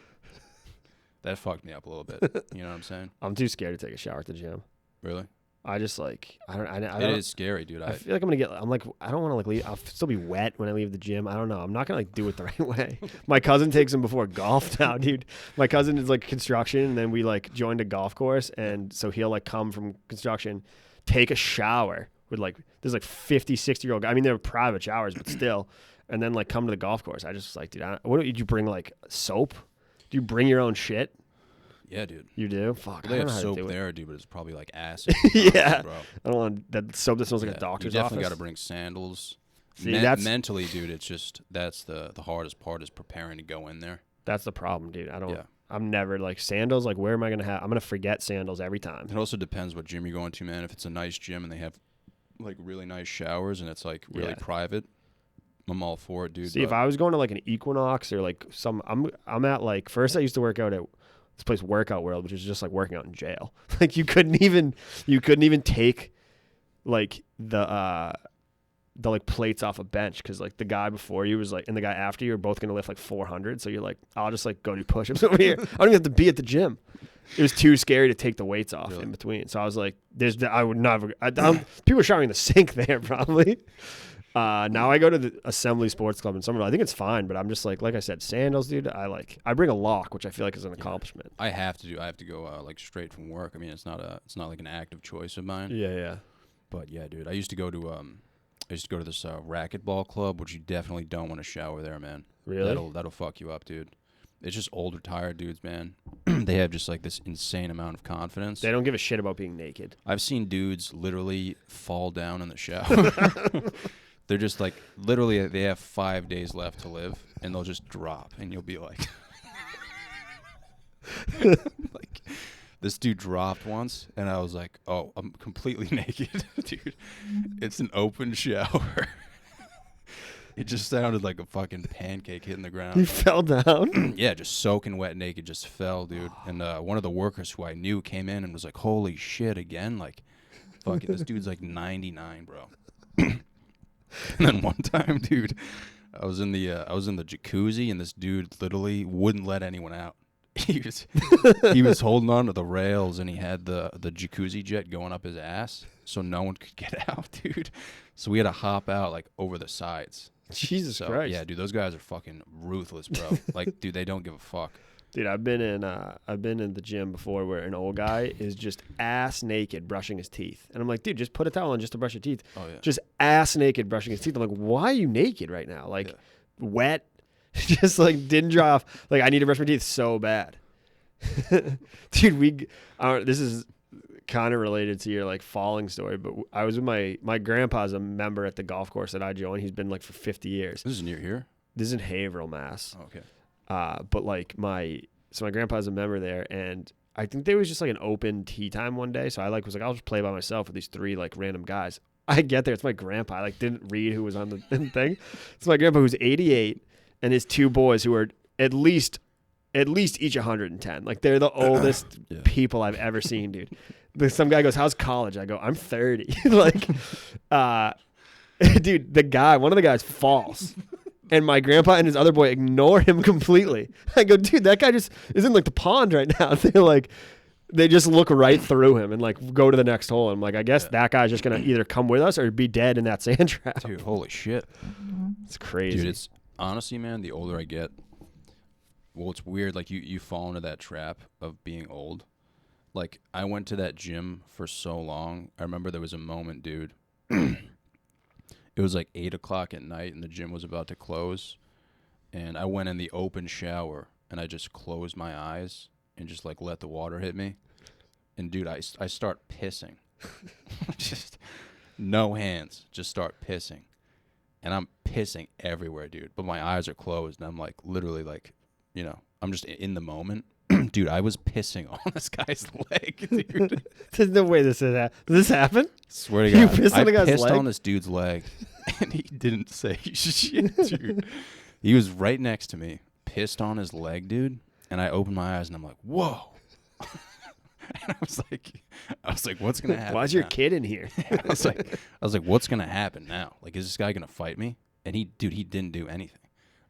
that fucked me up a little bit. You know what I'm saying? I'm too scared to take a shower at the gym. Really? I just like I don't. It is scary, dude. I feel like I'm gonna get. I'm like I don't want to like leave. I'll still be wet when I leave the gym. I don't know. I'm not gonna like do it the right way. My cousin takes him before golf now, dude. My cousin is like construction, and then we like joined a golf course, and so he'll like come from construction, take a shower with like there's like 50, 60-year-old guy. I mean, they're private showers, but still, and then like come to the golf course. I just was like, dude, what did you bring like soap? Do you bring your own shit? Yeah, dude. You do? Fuck. They I don't have know how to soap do it. there, dude, but it's probably like acid. Yeah. Bro. I don't want that soap that smells like a doctor's You definitely office. got to bring sandals. See, that's- mentally, dude. It's just that's the hardest part is preparing to go in there. That's the problem, dude. Yeah. I'm never like sandals. Like, where am I gonna have? I'm gonna forget sandals every time. It also depends what gym you're going to, man. If it's a nice gym and they have like really nice showers and it's like really private, I'm all for it, dude. See, if I was going to like an Equinox or like I'm at like first I used to work out at this place Workout World, which is just like working out in jail. Like you couldn't even take like the like plates off a bench because like the guy before you was like and the guy after you were both gonna lift like 400. So you're like, I'll just like go do push-ups over here. I don't even have to be at the gym. It was too scary to take the weights off in between. So I was like, I would never. People are showering the sink there probably. Now I go to the Assembly Sports Club in Somerville. I think it's fine, but I'm just like I said, sandals, dude. I bring a lock, which I feel like is an accomplishment. I have to go like straight from work. I mean, it's not like an active choice of mine. Yeah. But yeah, dude, I used to go to this racquetball club, which you definitely don't want to shower there, man. Really? That'll fuck you up, dude. It's just older, tired dudes, man. They have just like this insane amount of confidence. They don't give a shit about being naked. I've seen dudes literally fall down in the shower. They're just like literally they have 5 days left to live, and they'll just drop, and you'll be like, like this dude dropped once, and I was like, oh, I'm completely naked, dude. It's an open shower. It just sounded like a fucking pancake hitting the You ground. fell down? Yeah, just soaking wet naked, just fell, dude. And one of the workers who I knew came in and was like, holy shit, again? Like, fucking, this dude's like 99, bro. And then one time, dude, I was in the jacuzzi, and this dude literally wouldn't let anyone out. He was holding on to the rails, and he had the jacuzzi jet going up his ass, so no one could get out, dude. So we had to hop out like over the sides. Jesus So, Christ. yeah, dude, those guys are fucking ruthless, bro. Like, dude, they don't give a fuck. Dude, I've been in the gym before where an old guy is just ass naked brushing his teeth. And I'm like, dude, just put a towel on just to brush your teeth. Oh, yeah. Just ass naked brushing his teeth. I'm like, why are you naked right now? Like wet. Just like didn't dry off. Like I need to brush my teeth so bad. Dude, this is kind of related to your like falling story, but I was with my grandpa's a member at the golf course that I joined. He's been like for 50 years. This is near here? This is in Haverhill, Mass. Oh, okay. But like my grandpa's a member there, and I think there was just like an open tea time one day. So I like was like, I'll just play by myself with these three like random guys. I get there, it's my grandpa. I like didn't read who was on the thing. It's my grandpa who's 88 and his two boys who are at least each 110. Like they're the oldest people I've ever seen, dude. Some guy goes, "How's college?" I go, "I'm 30." Like, dude, one of the guys falls. And my grandpa and his other boy ignore him completely. I go, dude, that guy just is in like the pond right now. They just look right through him and like go to the next hole. I'm like, I guess that guy's just gonna either come with us or be dead in that sand trap. Dude, holy shit. It's crazy. Dude, it's honestly, man, the older I get, well, it's weird. Like you fall into that trap of being old. Like I went to that gym for so long. I remember there was a moment, dude. It was like 8:00 at night, and the gym was about to close. And I went in the open shower, and I just closed my eyes and just like let the water hit me. And dude, I start pissing. Just no hands, just start pissing. And I'm pissing everywhere, dude. But my eyes are closed and I'm like literally like, you know, I'm just in the moment. Dude, I was pissing on this guy's leg, dude. There's no way this is Did this happen? Swear to God. You pissed on the guy's pissed leg? on this dude's leg and he didn't say shit, dude. He was right next to me, pissed on his leg, dude. And I opened my eyes and I'm like, whoa. And I was like, what's gonna happen? Why's your now? kid in here? I was like, what's gonna happen now? Like, is this guy gonna fight me? And he didn't do anything.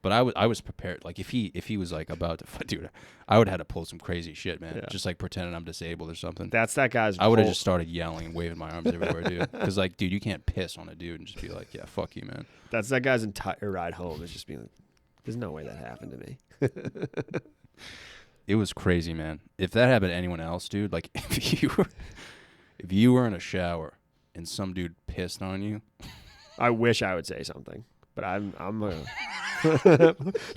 But I was prepared. Like, if he was like about to fight, dude, I would have had to pull some crazy shit, man. Yeah. Just like pretending I'm disabled or something. That's that guy's. I would have whole- just started yelling and waving my arms everywhere, dude. Because like, dude, you can't piss on a dude and just be like, yeah, fuck you, man. That's that guy's entire ride home. Is just being like, there's no way that happened to me. It was crazy, man. If that happened to anyone else, dude, like if you were in a shower and some dude pissed on you, I wish I would say something, but I'm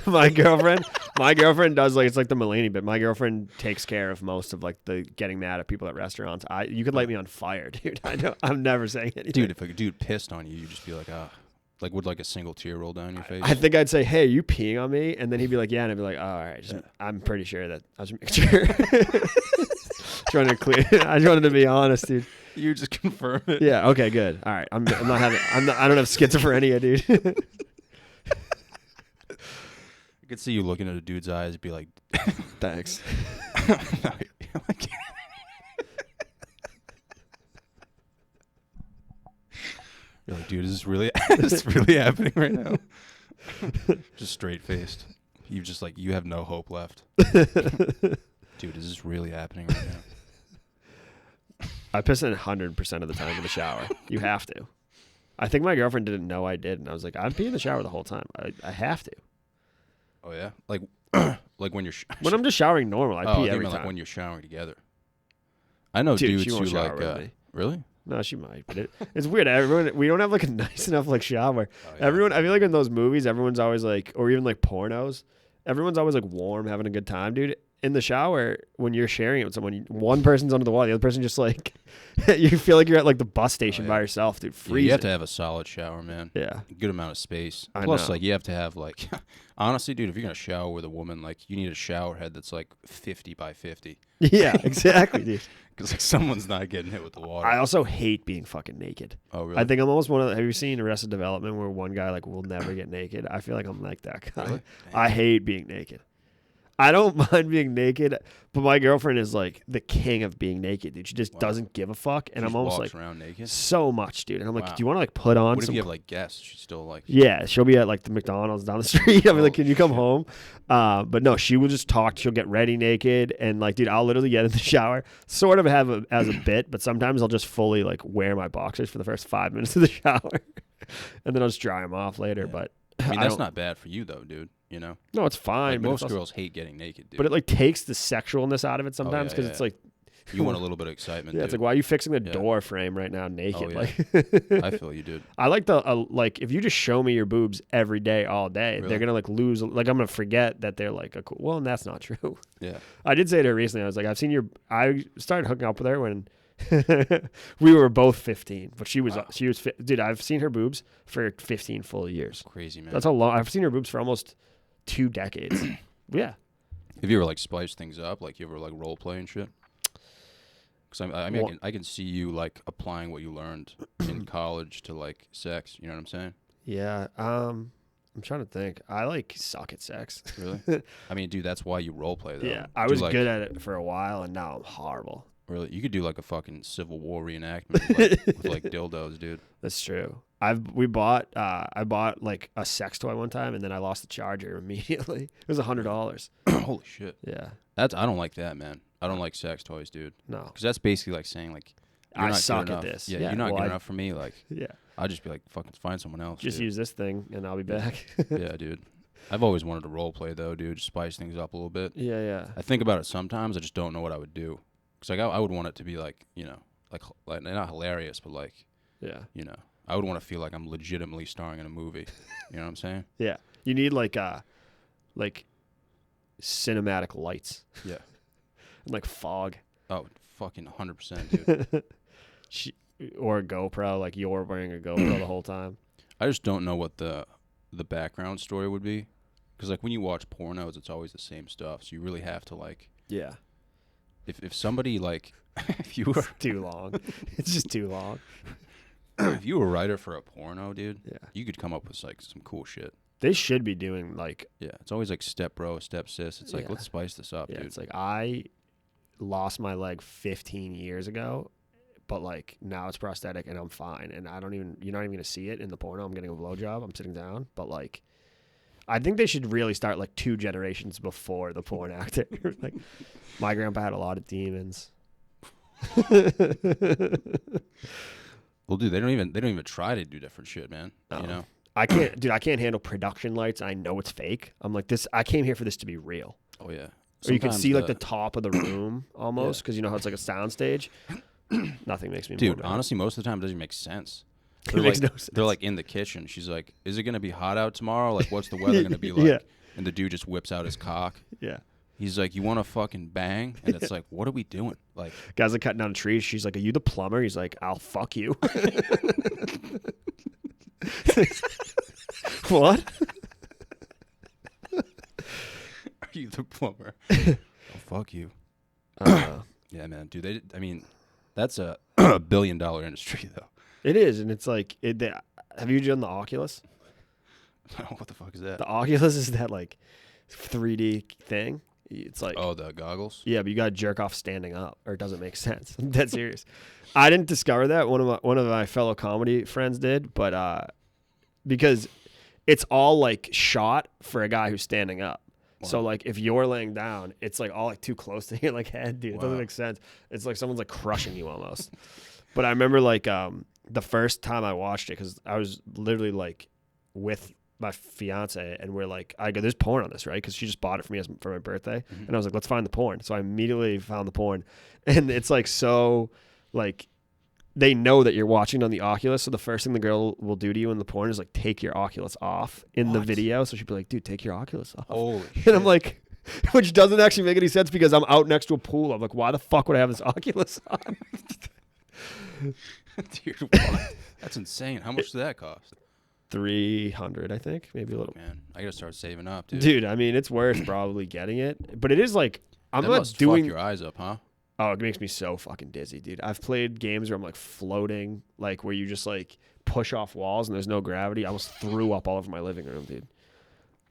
my girlfriend does like, it's like the Mulaney bit. My girlfriend takes care of most of like the getting mad at people at restaurants. You could light me on fire, dude. I'm never saying anything. dude, if a dude pissed on you, you'd just be like, ah. Like, would like a single tear roll down your face? I think I'd say, "Hey, are you peeing on me?" And then he'd be like, "Yeah," and I'd be like, "Oh, all right, just, I'm pretty sure that I was making sure." Trying to clear. I just wanted to be honest, dude. You just confirm it. Yeah. Okay. Good. All right. I'm not having. I don't have schizophrenia, dude. I could see you looking at a dude's eyes and be like, Thanks. like, you're like, dude, is this really happening right now? Just straight faced. You just like, you have no hope left. Dude, is this really happening right now? I piss in 100% of the time in the shower. You have to. I think my girlfriend didn't know I did, and I was like, I'm peeing in the shower the whole time. I have to. Oh yeah, like like when you're When I'm just showering normal, I pee every time. like when you're showering together. I know Dude, dudes she who won't shower like with me. really. No, she might, but it's weird. Everyone, we don't have like a nice enough like shower. Oh, yeah. Everyone, I feel like in those movies, everyone's always like, or even like pornos, everyone's always like warm, having a good time, dude. In the shower, when you're sharing it with someone, one person's under the wall, the other person just like, you feel like you're at like the bus station by yourself, dude. Yeah, Freezing. you have to have a solid shower, man. Yeah. A good amount of space. I Plus, know. like, you have to have like, honestly, dude, if you're gonna shower with a woman, like, you need a shower head that's like 50 by 50, Yeah, exactly, dude. because like someone's not getting hit with the water. I also hate being fucking naked. Oh really? I think I'm almost one of the, have you seen Arrested Development where one guy like will never get naked? I feel like I'm like that guy. Really? I hate being naked. I don't mind being naked, but my girlfriend is like the king of being naked, dude. She just doesn't give a fuck, and She I'm just almost walks like around naked. so much, dude. And I'm like, Wow. do you want to like put on What if some? you have like guests? She's still like, Yeah, she'll be at like the McDonald's down the street. I'll be like, Oh, can you come shit. home? But no, she will just talk. She'll get ready naked, and like, dude, I'll literally get in the shower, sort of have it as a bit, but sometimes I'll just fully like wear my boxers for the first 5 minutes of the shower, and then I'll just dry them off later. Yeah. But I mean, I that's don't- not bad for you though, dude. You know, no, it's fine. like, but most it's also- girls hate getting naked, dude. but it like takes the sexualness out of it sometimes because yeah, it's yeah. like, You want a little bit of excitement. yeah, it's dude. like, why are you fixing the Yeah. door frame right now naked? yeah. Like, I feel you, dude. I like the like if you just show me your boobs every day, all day, Really? they're gonna like lose. Like I'm gonna forget that they're like a cool. Well, and that's not true. Yeah. I did say to her recently. I was like, I've seen your. I started hooking up with her when we were both 15, but she was Wow. dude. I've seen her boobs for 15 full years. Crazy, man. That's how long I've seen her boobs for almost 2 decades. Yeah. Have you ever like spiced things up? Like you ever like role play and shit? Because I mean, Well- I can see you like applying what you learned in college to like sex. You know what I'm saying? Yeah. I'm trying to think. I like suck at sex. Really? I mean, dude, that's why you role play though. Yeah. I Do, was like, good at it for a while, and now I'm horrible. Really, you could do like a fucking Civil War reenactment with like dildos, dude. That's true. I bought like a sex toy one time, and then I lost the charger immediately. It was $100. Holy shit. Yeah. I don't like that, man. I don't like sex toys, dude. No. Because that's basically like saying like you're I not good suck at enough. this. Yeah, Yeah, you're not well, good I- enough for me. Like Yeah. I'd just be like, fucking find someone else. Just dude. use this thing, and I'll be back. Yeah, dude. I've always wanted to role play though, dude. Just spice things up a little bit. Yeah. Yeah. I think about it sometimes. I just don't know what I would do. Cause like I would want it to be like, you know, like not hilarious, but like, Yeah. you know, I would want to feel like I'm legitimately starring in a movie. You know what I'm saying? Yeah. You need like cinematic lights Yeah. and like fog. Oh, fucking 100%, dude. Or a GoPro, like you're wearing a GoPro the whole time. I just don't know what the background story would be, because like when you watch pornos, it's always the same stuff. So you really have to like, Yeah. if somebody like, if you were Too long. It's just too long. if you were a writer for a porno, dude, Yeah. you could come up with like some cool shit. They should be doing like, Yeah, it's always like step bro, step sis. It's like Yeah. let's spice this up, yeah, dude. it's like I lost my leg 15 years ago, but like now it's prosthetic and I'm fine. And you're not even gonna see it in the porno. I'm getting a blowjob. I'm sitting down, but like, I think they should really start like 2 generations before the porn actor. Like, my grandpa had a lot of demons. Well, dude, they don't even try to do different shit, man. No. You know? I can't handle production lights. I know it's fake. I'm like this. I came here for this to be real. Oh yeah. Or you can Sometimes see like the top of the room almost, Yeah. because you know how it's like a sound stage. Nothing makes me more dude. mad. Honestly, most of the time it doesn't make sense. It makes no sense. They're like in the kitchen. She's like, "Is it gonna be hot out tomorrow? Like, what's the weather gonna be like?" Yeah. And the dude just whips out his cock. Yeah. He's like, "You want to fucking bang?" And it's like, "What are we doing?" Like, Guys like cutting down trees. She's like, "Are you the plumber?" He's like, "I'll fuck you." What? are you the plumber? Oh, fuck you. Yeah, man, dude. I mean, that's a $1 billion industry, though. It is, and it's like, have you done the Oculus? What the fuck is that? The Oculus is that like 3D thing. It's like, Oh, the goggles. yeah, but you got to jerk off standing up, or it doesn't make sense. I'm dead serious. I didn't discover that. One of my fellow comedy friends did, but because it's all like shot for a guy who's standing up. So Wow. like if you're laying down, it's like all like too close to your like head, dude. It doesn't Wow. make sense. It's like someone's like crushing you almost. But I remember like the first time I watched it, because I was literally like with my fiance, and we're like, I go, "There's porn on this, right?" Because she just bought it for me for my birthday, Mhm. and I was like, "Let's find the porn." So I immediately found the porn, and it's like so like they know that you're watching on the Oculus. So the first thing the girl will do to you in the porn is like take your Oculus off in the What? video. So she'd be like, "Dude, take your Oculus off." Holy shit. And I'm like, which doesn't actually make any sense because I'm out next to a pool. I'm like, why the fuck would I have this Oculus on? dude, what? That's insane. How much did that cost? 300, I think, maybe a little. Man, I gotta start saving up, dude. Dude, I mean, it's worth probably getting it, but it is like I'm that not must doing. fuck your eyes up, huh? Oh, it makes me so fucking dizzy, dude. I've played games where I'm like floating, like where you just like push off walls and there's no gravity. I almost threw up all over my living room, dude.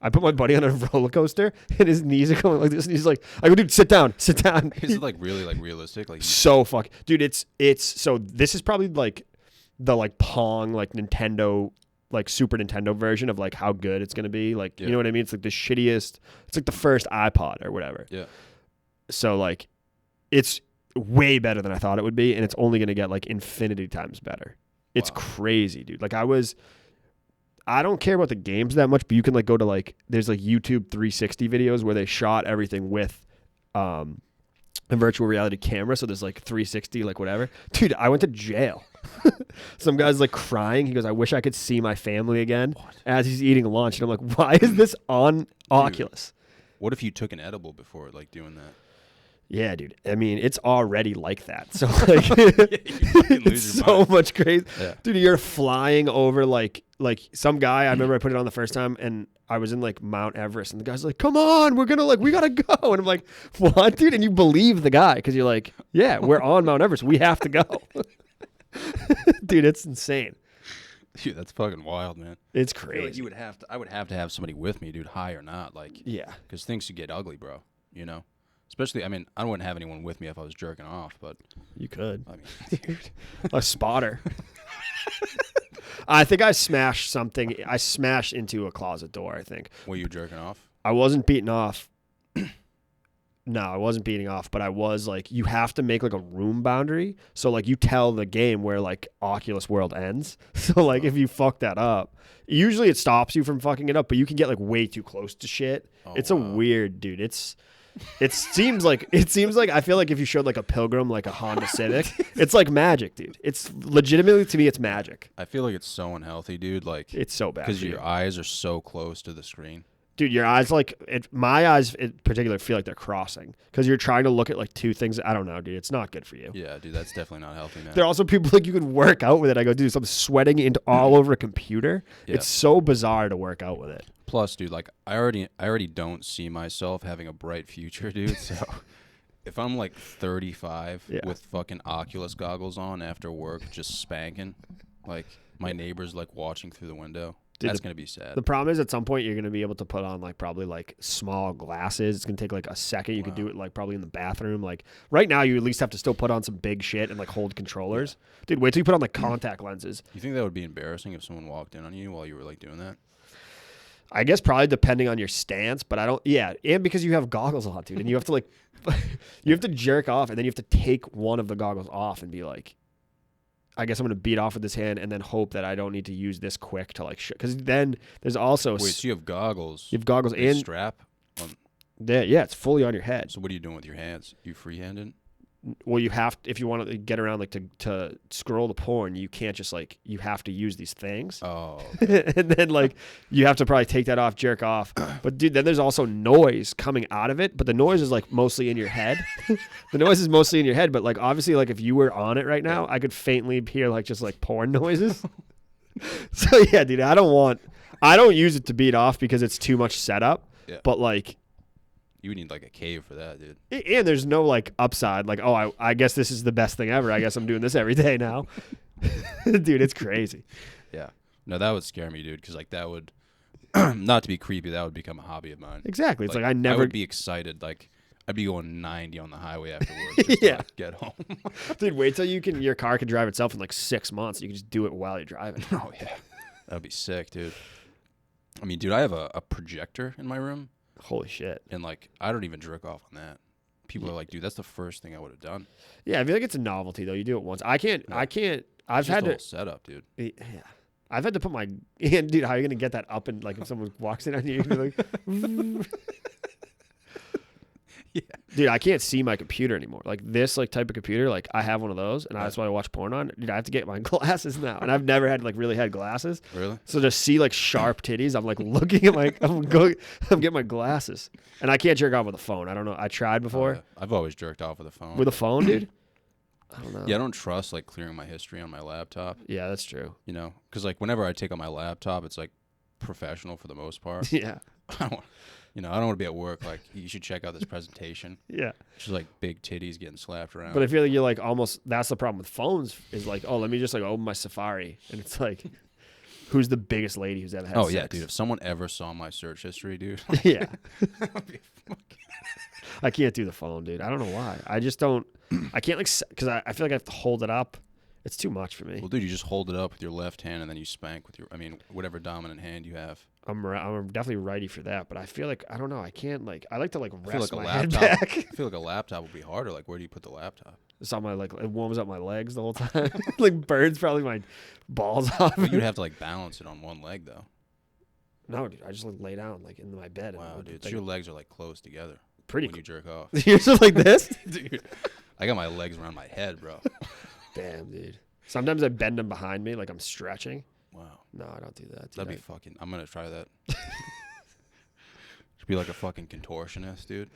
I put my buddy on a roller coaster and his knees are going like this, and he's like, "I go, dude, sit down." Is it like really like realistic? Like, So fuck, dude. It's so this is probably like the like Pong, like Nintendo, like Super Nintendo version of like how good it's gonna be. Like, you Yeah. know what I mean? It's like the shittiest. It's like the first iPod or whatever. yeah. So like, it's way better than I thought it would be, and it's only gonna get like infinity times better. It's Wow. crazy, dude. Like I don't care about the games that much, but you can like go to like there's like YouTube 360 videos where they shot everything with a virtual reality camera. So there's like 360, like whatever. Dude, I went to jail. Some guy's like crying. He goes, "I wish I could see my family again," as he's eating lunch. And I'm like, why is this on Oculus? What if you took an edible before like doing that? Yeah, dude. I mean, it's already like that. So like, fucking lose it's your so mind. much crazy. Yeah. Dude, you're flying over like some guy. I remember I put it on the first time, and I was in like Mount Everest, and the guy's like, "Come on, we gotta go." And I'm like, "What, dude?" And you believe the guy because you're like, "Yeah, we're on Mount Everest. We have to go." Dude, it's insane. Dude, that's fucking wild, man. It's I feel crazy. like I would have to have somebody with me, dude, high or not, like, Yeah. because things could get ugly, bro. You know, especially. I mean, I wouldn't have anyone with me if I was jerking off, but You could. I mean, A spotter. I think I smashed something. I smashed into a closet door, I think. were you jerking off? I wasn't beating off. No, I wasn't beating off, but I was like, you have to make like a room boundary. So like you tell the game where like Oculus World ends. So like if you fuck that up, usually it stops you from fucking it up, but you can get like way too close to shit. Oh, It's a wow. weird, dude. It seems like I feel like if you showed like a Pilgrim, like a Honda Civic, it's like magic, dude. It's legitimately to me, it's magic. I feel like it's so unhealthy, dude. Like, It's so bad because for you. your eyes are so close to the screen. Dude, your eyes my eyes in particular feel like they're crossing because you're trying to look at like two things. I don't know, dude. It's not good for you. Yeah, dude, that's definitely not healthy, man. There are also people like you could work out with it. I go, dude, so I'm sweating into all over a computer. Yeah. It's so bizarre to work out with it. Plus, dude, like I already don't see myself having a bright future, dude. So if I'm like 35 Yeah. with fucking Oculus goggles on after work, just spanking, like my neighbor's like watching through the window, Dude, that's gonna be sad. The problem is at some point you're gonna be able to put on like probably like small glasses. It's gonna take like a second. You could do it like probably in the bathroom. Like right now, you at least have to still put on some big shit and like hold controllers. Dude, wait till you put on like contact lenses. You think that would be embarrassing if someone walked in on you while you were like doing that? I guess probably depending on your stance, but I don't. Yeah, and because you have goggles on, dude, and you have to like, you have to jerk off, and then you have to take one of the goggles off and be like, I guess I'm gonna beat off with this hand, and then hope that I don't need to use this quick to like, because then there's also Wait, so you have goggles? you have goggles with a and strap on. yeah, it's fully on your head. So what are you doing with your hands? You free-handed? Well, you have if you want to get around like to scroll the porn, you can't just like you have to use these things. Oh, And then like you have to probably take that off, jerk off. But dude, then there's also noise coming out of it, but the noise is like mostly in your head. The noise is mostly in your head, but like obviously like if you were on it right now, I could faintly hear like just like porn noises. So yeah, dude, I don't use it to beat off because it's too much setup. Yeah. But like you would need like a cave for that, dude. and there's no like upside like, oh, I guess this is the best thing ever. I guess I'm doing this every day now. Dude, it's crazy. Yeah. No, that would scare me, dude, because like that would, not to be creepy, that would become a hobby of mine. Exactly. It's like I I never would be excited. Like I'd be going 90 on the highway afterwards. Just Yeah. to, like, get home. Dude, wait till your car can drive itself in like 6 months. You can just do it while you're driving. Oh yeah, that'd be sick, dude. I mean, dude, I have a projector in my room, Holy shit. and like I don't even jerk off on that. People are like, dude, that's the first thing I would have done. Yeah, I feel like it's a novelty though. You do it once. I can't. I've It's had just a to. whole setup, dude. Yeah. I've had to put my and dude, how are you gonna get that up and like if someone walks in on you, you're gonna be like, Yeah. dude, I can't see my computer anymore. Like this like type of computer, like I have one of those, and Right. that's why I watch porn on. Dude, I have to get my glasses now, and I've never had like really had glasses. Really? So to see like sharp titties, I'm like looking at I'm getting my glasses, and I can't jerk off with a phone. I don't know. I tried before I've always jerked off with a phone. with a phone, dude. I don't know. Yeah, I don't trust like clearing my history on my laptop. Yeah, that's true. You know, because like whenever I take on my laptop, it's like professional for the most part. Yeah, I don't, I don't want to be at work like you should check out this presentation. yeah. It's just like big titties getting slapped around. But I feel like you're like almost. That's the problem with phones. Is like, oh, let me just like open my Safari, and it's like, who's the biggest lady who's ever had? oh yeah, sex? dude. If someone ever saw my search history, dude, Yeah, that would be fucking- I can't do the phone, dude. I don't know why. I just don't. I can't like because I feel like I have to hold it up. It's too much for me. well, dude, you just hold it up with your left hand and then you spank with your, whatever dominant hand you have. I'm definitely righty for that, but I feel like I don't know. I can't like. I like to like I feel rest like a my head laptop. back. I feel like a laptop would be harder. Like, where do you put the laptop? It's on my like it warms up my legs the whole time. Like burns probably my balls off. You'd have to like balance it on one leg though. No, dude, I just like lay down like in my bed. Wow, and, dude. So like, your legs are like close together pretty. when you jerk off. You're just like this. Dude, I got my legs around my head, bro. Damn, dude. Sometimes I bend them behind me like I'm stretching. Wow. No, I don't do that. Dude. That'd be fucking. I'm gonna try that. Should be like a fucking contortionist, dude.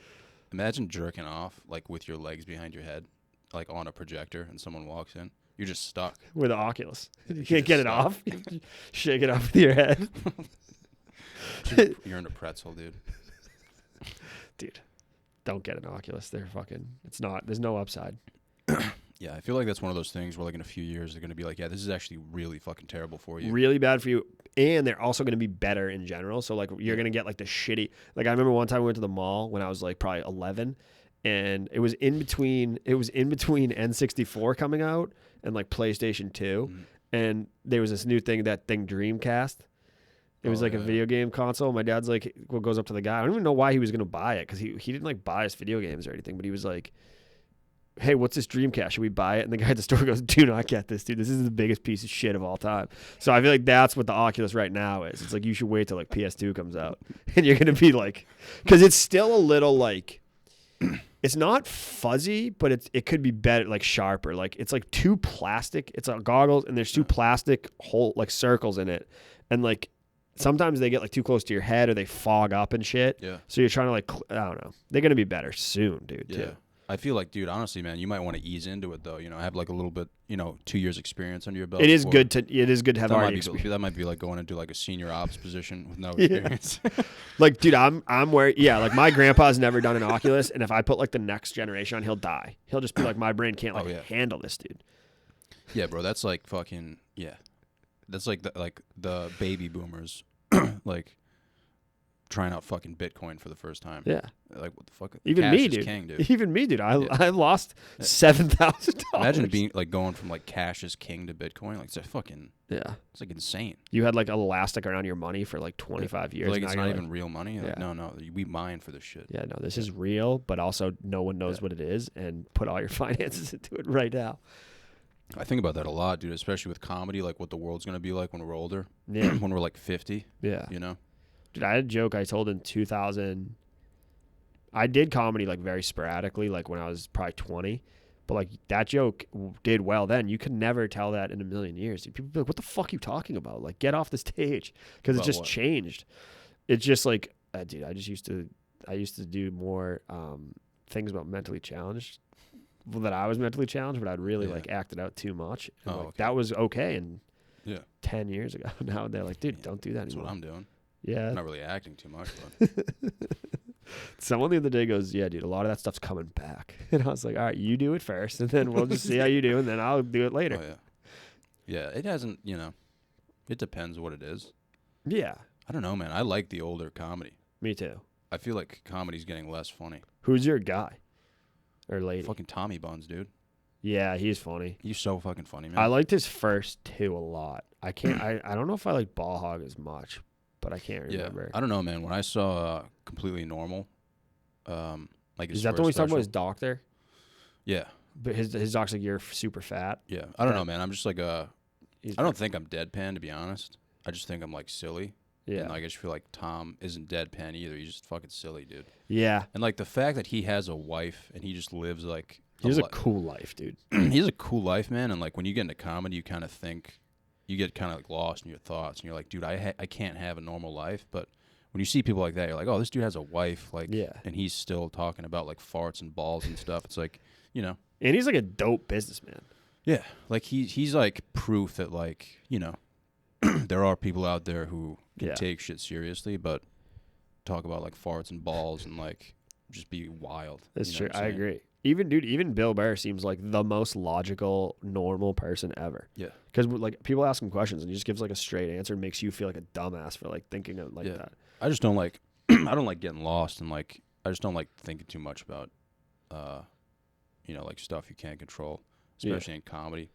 Imagine jerking off like with your legs behind your head, like on a projector, and someone walks in. You're just stuck. With the Oculus. You You're can't get it stuck. off. Shake it off with your head. You're in a pretzel, dude. Dude, don't get an Oculus. They're fucking. It's not. There's no upside. Yeah, I feel like that's one of those things where like in a few years they're gonna be like, yeah, this is actually really fucking terrible for you. Really bad for you, and they're also going to be better in general. So like you're going to get like the shitty. Like I remember one time we went to the mall when I was like probably 11, and it was in between N64 coming out and like PlayStation 2, Mhm. and there was this new thing, that thing Dreamcast. It was Oh, like a yeah. video game console. My dad's like, goes up to the guy. I don't even know why he was going to buy it, because he didn't like buy us video games or anything, but he was like, hey, what's this Dreamcast? Should we buy it? And the guy at the store goes, do not get this, dude. This is the biggest piece of shit of all time. So I feel like that's what the Oculus right now is. It's like you should wait till like PS2 comes out. And you're going to be like, because it's still a little like, it's not fuzzy, but it could be better, like sharper. Like it's like two plastic, it's a goggles, and there's two plastic hole, like circles in it. And like sometimes they get like too close to your head or they fog up and shit. Yeah. So you're trying to like, I don't know. They're going to be better soon, dude, Yeah. too. I feel like, dude, honestly, man, you might want to ease into it though. You know, have like a little bit, 2 years experience under your belt. It is before- good to have That already might, experience. be, that might be like going into like a senior ops position with no Yeah. experience. Like, dude, I'm where, like my grandpa's never done an Oculus. And if I put like the next generation on, he'll die. He'll just be like, my brain can't like Oh, yeah. handle this, dude. Yeah, bro, that's like fucking That's like the baby boomers, like trying out fucking Bitcoin for the first time. Yeah. Like what the fuck? Even Cash me, is dude. king, dude. Even me, dude. I lost Yeah. $7,000. Imagine being like going from like cash is king to Bitcoin. Like it's a fucking, Yeah. it's like insane. You had like elastic around your money for like 25 years. Like Now it's you're not even real money. Like, Yeah. no, we mine for this shit. Yeah, no, this is real, but also no one knows Yeah. what it is, and put all your finances into it right now. I think about that a lot, dude. Especially with comedy, like what the world's gonna be like when we're older. Yeah. When we're like 50. Yeah. You know. Dude, I had a joke I told in 2000. I did comedy like very sporadically, like when I was probably 20. But like that joke did well then. You could never tell that in a million years. People be like, "What the fuck are you talking about? Like, get off the stage," because it About just what? changed. It's just like, dude, I used to do more things about mentally challenged. Well, that I was mentally challenged, but I'd really Yeah. like acted out too much. And Oh, like, okay. that was okay. And Yeah. 10 years ago, now they're like, dude, don't do that That's anymore. what I'm doing. Yeah. I'm not really acting too much, but Someone the other day goes, "Yeah, dude, a lot of that stuff's coming back." And I was like, "All right, you do it first, and then we'll just see how you do, and then I'll do it later." oh yeah, yeah. It hasn't. It depends what it is. Yeah, I don't know, man. I like the older comedy. me too. I feel like comedy's getting less funny. Who's your guy or lady? Fucking Tommy Buns, dude. Yeah, he's funny. He's so fucking funny, man. I liked his first two a lot. I can't. I don't know if I like Ball Hog as much, but I can't yeah. remember. I don't know, man. When I saw Completely Normal, like his Is that the one he's first talking about? His special- doctor? Yeah, But his doc's like, "You're super fat." yeah. I don't Yeah. know, man. I'm just like He's I don't think I'm deadpan, to be honest. I just think I'm like silly. Yeah, And like, I just feel like Tom isn't deadpan either. He's just fucking silly, dude. yeah. And like the fact that he has a wife and he just lives like He has a li- cool life, dude. he has a cool life, man. And like when you get into comedy, you kind of think, you get kind of like lost in your thoughts, and you're like, dude, I can't have a normal life. But when you see people like that, you're like, oh, this dude has a wife, like, Yeah. and he's still talking about like farts and balls and stuff. It's like, And he's like a dope businessman. yeah, like he's like proof that like there are people out there who can Yeah. take shit seriously, but talk about like farts and balls and like just be wild. That's you know true. what I'm I saying? agree. Even Bill Burr seems like the most logical, normal person ever. Yeah. Because like people ask him questions and he just gives like a straight answer and makes you feel like a dumbass for like thinking of like Yeah. that. I just don't like I don't like getting lost and like I just don't like thinking too much about like stuff you can't control, Yeah. especially in comedy.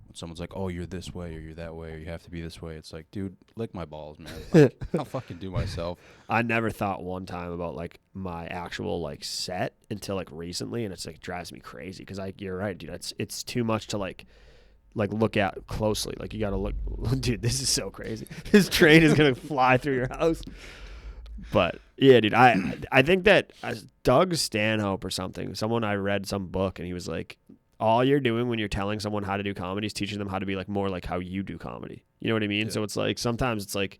When someone's like, "Oh, you're this way or you're that way or you have to be this way." It's like, dude, lick my balls, man. Like, I'll fucking do myself. I never thought one time about like my actual like set until like recently, and it's like drives me crazy because you're right, dude. It's too much to like look at closely. Like you got to look, dude. This is so crazy. This train is gonna fly through your house. But yeah, dude, I think that Doug Stanhope or someone I read some book and he was like, all you're doing when you're telling someone how to do comedy is teaching them how to be like more like how you do comedy. You know what I mean? Yeah. So it's like sometimes it's like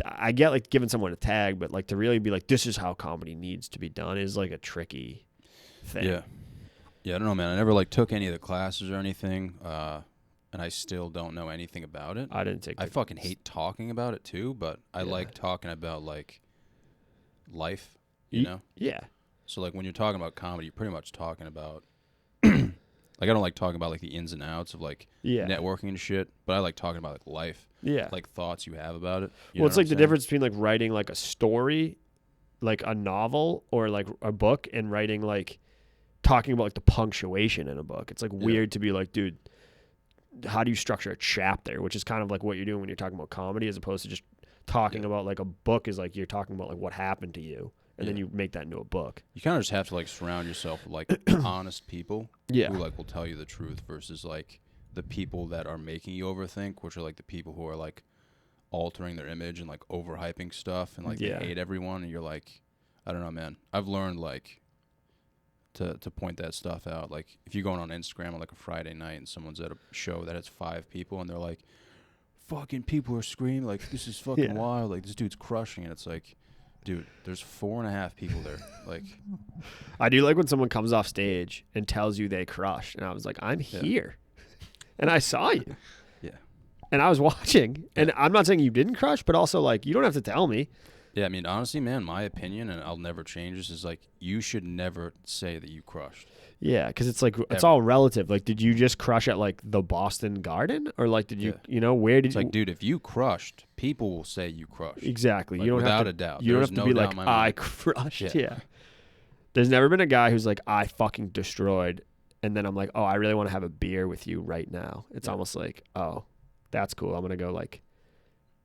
I get like giving someone a tag, but like to really be like this is how comedy needs to be done is like a tricky thing. Yeah. Yeah, I don't know, man. I never like took any of the classes or anything, and I still don't know anything about it. I didn't take. I fucking hate talking about it too, but I Yeah. like talking about like life, you know? Yeah. So like when you're talking about comedy, you're pretty much talking about like I don't like talking about like the ins and outs of like Yeah. networking and shit, but I like talking about like life, Yeah. like thoughts you have about it. You Well, know it's what like I'm the saying? difference between like writing like a story, like a novel or like a book, and writing like talking about like the punctuation in a book. It's like Yeah. weird to be like, dude, how do you structure a chapter? Which is kind of like what you're doing when you're talking about comedy, as opposed to just talking about like a book is like you're talking about like what happened to you, and then Yeah. you make that into a book. You kind of just have to like surround yourself with like honest people Yeah. who like will tell you the truth versus like the people that are making you overthink, which are like the people who are like altering their image and like overhyping stuff and like Yeah. they hate everyone, and you're like, I don't know, man. I've learned like to point that stuff out. Like if you're going on Instagram on like a Friday night and someone's at a show that has 5 people and they're like, fucking people are screaming, like, this is fucking Yeah. wild. Like, this dude's crushing it. It's like, dude, there's 4.5 people there. Like, I do like when someone comes off stage and tells you they crushed, and I was like, I'm here, and I saw you, yeah. and I was watching, and I'm not saying you didn't crush, but also like you don't have to tell me. Yeah, I mean, honestly, man, my opinion, and I'll never change this, is like, you should never say that you crushed. Yeah, because it's like it's Ever. all relative. Like, did you just crush at like the Boston Garden, or like did you, where did It's like, dude, if you crushed, people will say you crushed. exactly? Like, you don't without have to, a doubt. You don't There's have to no be doubt like in my I mind. crushed. Yeah. Yeah. There's never been a guy who's like I fucking destroyed, and then I'm like, oh, I really want to have a beer with you right now. It's Yeah. almost like, oh, that's cool. I'm gonna go like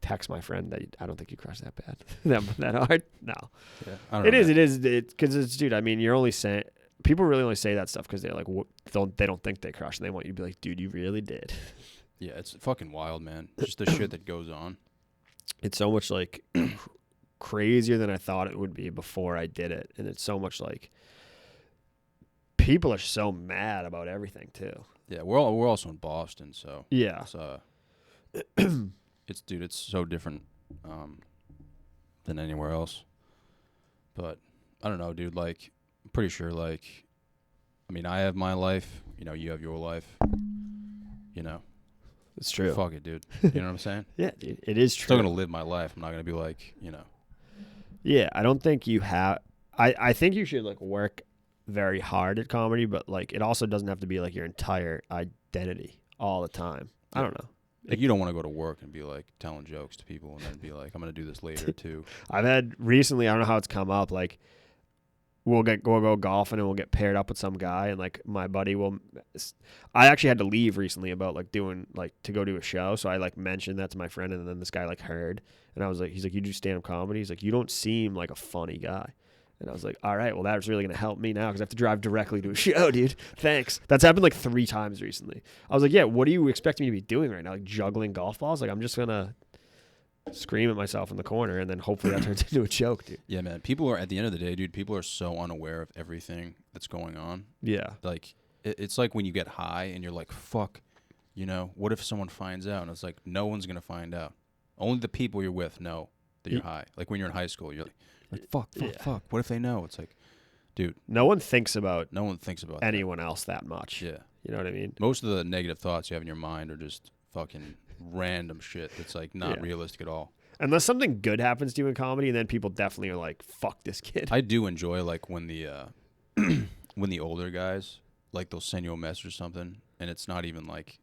text my friend that I don't think you crushed that bad, that hard. No, Yeah, I don't it know, is. man. It is. Because it's, dude. I mean, you're only saying people really only say that stuff because they're like, they don't think they crushed, and they want you to be like, dude, you really did. Yeah, it's fucking wild, man. Just the shit that goes on. It's so much like crazier than I thought it would be before I did it, and it's so much like people are so mad about everything too. Yeah, we're also in Boston, so Yeah, it's it's so different than anywhere else. But I don't know, dude. Like, I'm pretty sure. Like, I mean, I have my life. You know, you have your life. You know, it's true. fuck it, dude. You know what I'm saying? Yeah, dude, it is Still true. gonna live my life. I'm not gonna be like, you know. Yeah, I don't think you have. I think you should like work very hard at comedy, but like it also doesn't have to be like your entire identity all the time. I don't know. Like, you don't want to go to work and be like telling jokes to people and then be like, I'm gonna do this later too. I've had recently, I don't know how it's come up, like we'll go golfing and we'll get paired up with some guy, and like my buddy will, I actually had to leave recently about like doing like to go do a show, so I like mentioned that to my friend, and then this guy like heard, and I was like, he's like, you do stand-up comedy? He's like, you don't seem like a funny guy. And I was like, all right, well, that's really going to help me now because I have to drive directly to a show, dude. Thanks. That's happened like 3 times recently. I was like, yeah, what do you expect me to be doing right now? Like juggling golf balls? Like, I'm just going to scream at myself in the corner, and then hopefully that turns into a joke, dude. Yeah, man. People are, at the end of the day, dude, people are so unaware of everything that's going on. Yeah. Like, it's like when you get high and you're like, fuck, you know, what if someone finds out? And it's like, no one's going to find out. Only the people you're with know that you're high. Like when you're in high school, you're like fuck. What if they know? It's like, dude, No one thinks about no one thinks about anyone else that much. that. Yeah. You know what I mean? Most of the negative thoughts you have in your mind are just fucking random shit that's like not Yeah. realistic at all. Unless something good happens to you in comedy, and then people definitely are like, fuck this kid. I do enjoy like when the when the older guys, like, they'll send you a message or something and it's not even like,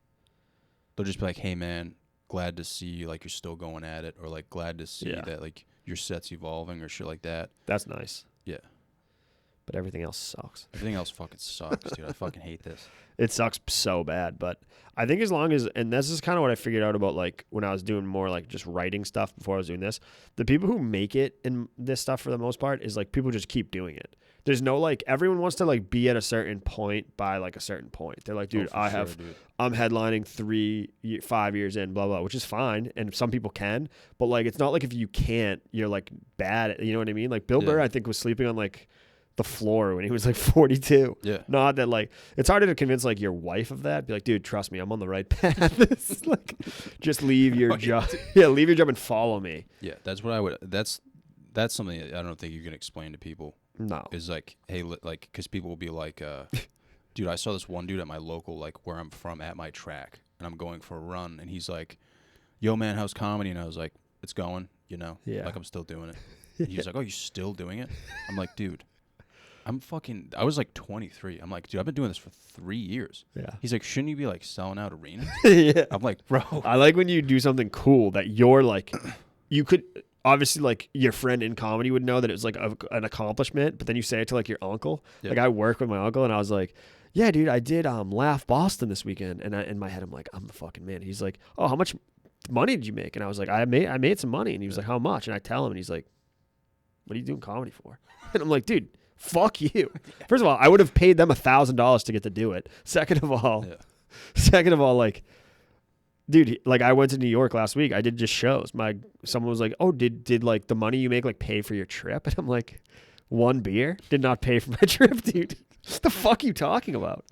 they'll just be like, hey man, glad to see you, like, you're still going at it, or like glad to see Yeah. that like your set's evolving or shit like that. That's nice. Yeah. But everything else sucks. Everything else fucking sucks, dude. I fucking hate this. It sucks so bad. But I think as long as, and this is kind of what I figured out about like when I was doing more like just writing stuff before I was doing this, the people who make it in this stuff for the most part is like people just keep doing it. There's no like, everyone wants to like be at a certain point by like a certain point. They're like, dude, Oh, for I sure, have, dude. I'm headlining 5 years in, blah, blah, which is fine. And some people can, but like, it's not like if you can't, you're like bad at, you know what I mean? Like Bill Yeah. Burr, I think, was sleeping on like the floor when he was like 42. Yeah. Not that like, it's harder to convince like your wife of that. Be like, dude, trust me, I'm on the right path. It's like, just leave your job. Yeah, leave your job and follow me. Yeah, that's what I would. That's something that I don't think you can explain to people. No. Is like, hey, like, because people will be like, dude, I saw this one dude at my local, like, where I'm from, at my track, and I'm going for a run, and he's like, yo, man, how's comedy? And I was like, it's going, you know, Yeah. like, I'm still doing it. And he was like, oh, you're still doing it? I'm like, dude, I was like 23. I'm like, dude, I've been doing this for 3 years. Yeah. He's like, shouldn't you be like selling out arenas? Yeah. I'm like, bro. I like when you do something cool that you're like, you could obviously like your friend in comedy would know that it was like an accomplishment, but then you say it to like your uncle. Yeah. Like I work with my uncle, and I was like, yeah, dude, I did Laugh Boston this weekend, and in my head I'm like, I'm the fucking man. He's like, oh, how much money did you make? And I was like, I made some money, and he was like, how much? And I tell him, and he's like, what are you doing comedy for? And I'm like, dude, fuck you. First of all, I would have paid them $1,000 to get to do it. Second of all, like, dude, like I went to New York last week. I did just shows. Someone was like, oh, did like the money you make like pay for your trip? And I'm like, one beer did not pay for my trip, dude. What the fuck are you talking about?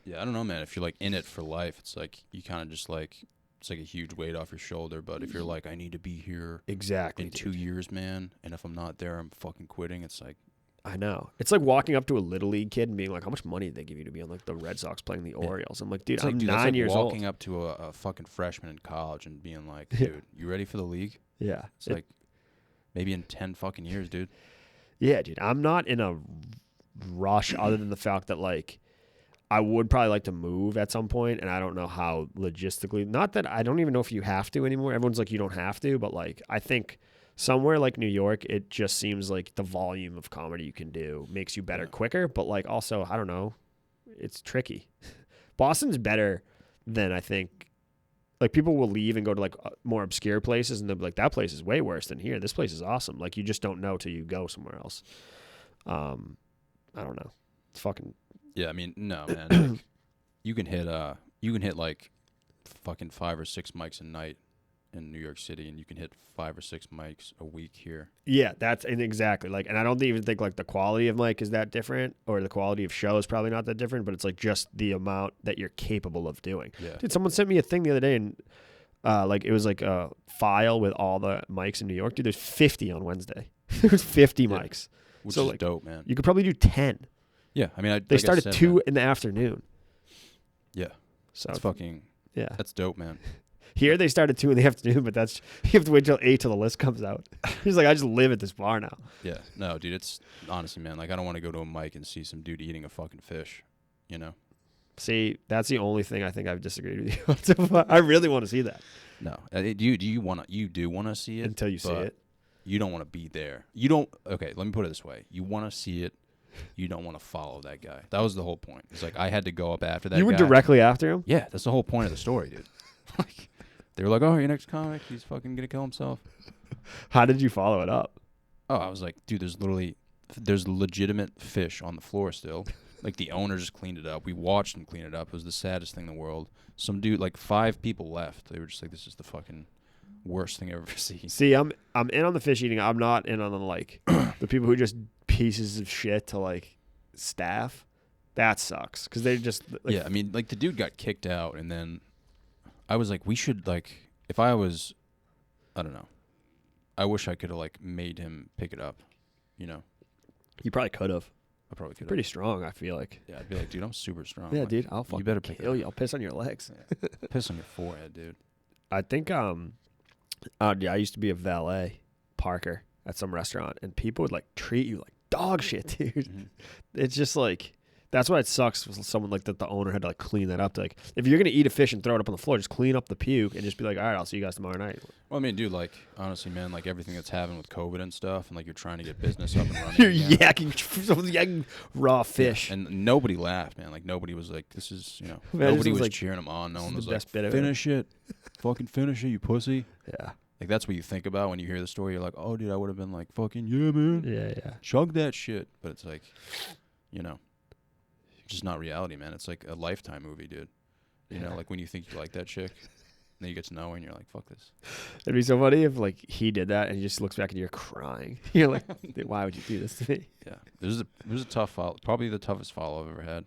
Yeah, I don't know, man. If you're like in it for life, it's like you kind of just like it's like a huge weight off your shoulder. But if you're like, I need to be here Exactly. in 2 years, man, and if I'm not there, I'm fucking quitting. It's like, I know. It's like walking up to a little league kid and being like, "How much money did they give you to be on like the Red Sox playing the Orioles?" I'm like, "Dude, it's I'm like, dude, that's 9 like years walking old." up to a fucking freshman in college and being like, dude, you ready for the league? Yeah. It's like maybe in 10 fucking years, dude. Yeah, dude. I'm not in a rush other than the fact that like I would probably like to move at some point, and I don't know how logistically. Not that I don't even know if you have to anymore. Everyone's like, you don't have to, but like I think somewhere like New York, it just seems like the volume of comedy you can do makes you better quicker. But like also, I don't know, it's tricky. Boston's better than I think. Like people will leave and go to like more obscure places, and they'll be like, "That place is way worse than here. This place is awesome." Like you just don't know till you go somewhere else. I don't know. It's fucking. Yeah, I mean, no, man. Like, you can hit like fucking 5 or 6 mics a night in New York City, and you can hit 5 or 6 mics a week here. Yeah, that's and exactly like, and I don't even think like the quality of mic is that different, or the quality of show is probably not that different, but it's like just the amount that you're capable of doing. Yeah. Dude, someone sent me a thing the other day, and like it was like a file with all the mics in New York. Dude, there's 50 on Wednesday. There's 50 mics. Which So, is like, dope, man. You could probably do 10. Yeah, I mean, They like I start at said, 2 man, in the afternoon. Yeah, So that's fucking. yeah. That's dope, man. Here they start at 2 in the afternoon, but that's you have to wait till 8 till the list comes out. He's like, I just live at this bar now. Yeah, no, dude, it's honestly, man. Like, I don't want to go to a mic and see some dude eating a fucking fish. You know? See, that's the only thing I think I've disagreed with you on so far. I really want to see that No, you do want to see it until you see but it. You don't want to be there. You don't. Okay, let me put it this way: you want to see it. You don't want to follow that guy. That was the whole point. It's like I had to go up after that. You were guy. directly after him? Yeah, that's the whole point of the story, dude. Like, they were like, "Oh, your next comic, he's fucking gonna kill himself." How did you follow it up? Oh, I was like, dude, there's legitimate fish on the floor still. Like the owner just cleaned it up. We watched him clean it up. It was the saddest thing in the world. Some dude, like 5 people left. They were just like, this is the fucking worst thing I've ever seen. See, I'm in on the fish eating. I'm not in on the like the people who just pieces of shit to like staff. That sucks because they just like, Yeah, I mean, like the dude got kicked out, and then I was like, we should like, if I was, I don't know, I wish I could have like made him pick it up, you know. You probably could have. I probably could have. Pretty strong, I feel like. Yeah, I'd be like, dude, I'm super strong. Yeah, Like, dude, I'll fucking you better pick it kill up. you. I'll piss on your legs. Yeah. Piss on your forehead, dude. I think yeah, I used to be a valet parker at some restaurant, and people would like treat you like dog shit, dude. Mhm. It's just like that's why it sucks with someone like that. The owner had to like clean that up. Like if you're gonna eat a fish and throw it up on the floor, just clean up the puke and just be like, all right, I'll see you guys tomorrow night. Well, I mean, dude, like honestly, man, like everything that's happened with COVID and stuff, and like you're trying to get business up and running. You're again. someone's yakking raw fish. Yeah, and nobody laughed, man. Like nobody was like, "This is," you know, Man, nobody this was is like, cheering him on. No this one is was the like, best bit of it. "Finish it, fucking finish it, you pussy." Yeah, Like that's what you think about when you hear the story. You're like, "Oh, dude, I would have been like, fucking yeah, man, yeah. chug that shit." But it's like, you know, just not reality, man. It's like a Lifetime movie, dude. You know, like when you think you like that chick, and then you get to know her, and you're like, "Fuck this." It'd be so funny if like he did that and he just looks back and you're crying. You're like, "Dude, why would you do this to me?" Yeah, there's a tough follow, probably the toughest follow I've ever had.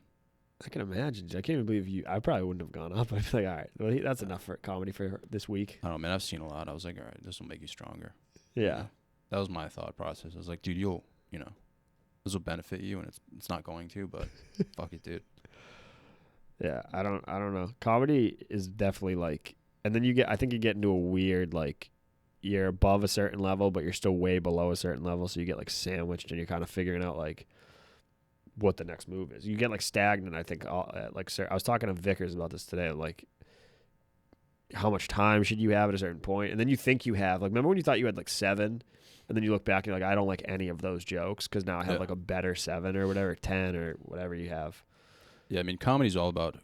I can imagine. I can't even believe you. I probably wouldn't have gone up. I'd be like, all right, well, that's enough for comedy for this week. I don't know, man. I've seen a lot. I was like, all right, this will make you stronger. Yeah. That was my thought process. I was like, dude, you know, this will benefit you, and it's not going to, but fuck it, dude. Yeah, I don't know. Comedy is definitely like, and then I think you get into a weird like, you're above a certain level, but you're still way below a certain level, so you get like sandwiched, and you're kind of figuring out like what the next move is. You get like stagnant. I think like I was talking to Vickers about this today, like how much time should you have at a certain point, and then you think you have like, remember when you thought you had like 7, and then you look back and you're like, I don't like any of those jokes because now I have Yeah. like a better 7 or whatever, 10 or whatever you have. Yeah, I mean, comedy's all about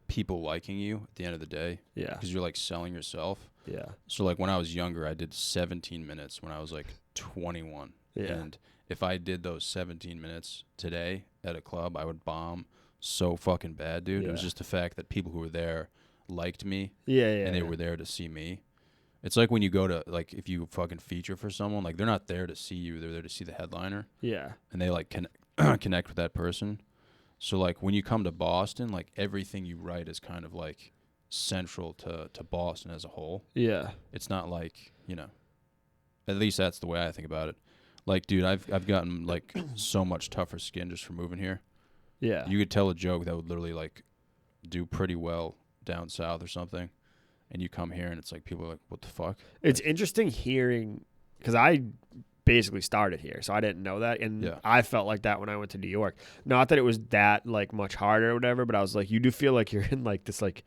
people liking you at the end of the day. Yeah. Because you're like selling yourself. Yeah. So like when I was younger, I did 17 minutes when I was like 21. Yeah. And if I did those 17 minutes today at a club, I would bomb so fucking bad, dude. It was Yeah. just the fact that people who were there liked me Yeah. and they were there to see me. It's like when you go to, like, if you fucking feature for someone, like, they're not there to see you. They're there to see the headliner. Yeah. And they, like, connect with that person. So, like, when you come to Boston, like, everything you write is kind of, like, central to Boston as a whole. Yeah. It's not like, at least that's the way I think about it. Like, dude, I've gotten like so much tougher skin just for moving here. Yeah. You could tell a joke that would literally like do pretty well down south or something, and you come here and it's like people are like, what the fuck? It's interesting hearing, because I basically started here, so I didn't know that, and Yeah. I felt like that when I went to New York. Not that it was that like much harder or whatever, but I was like, you do feel like you're in like this like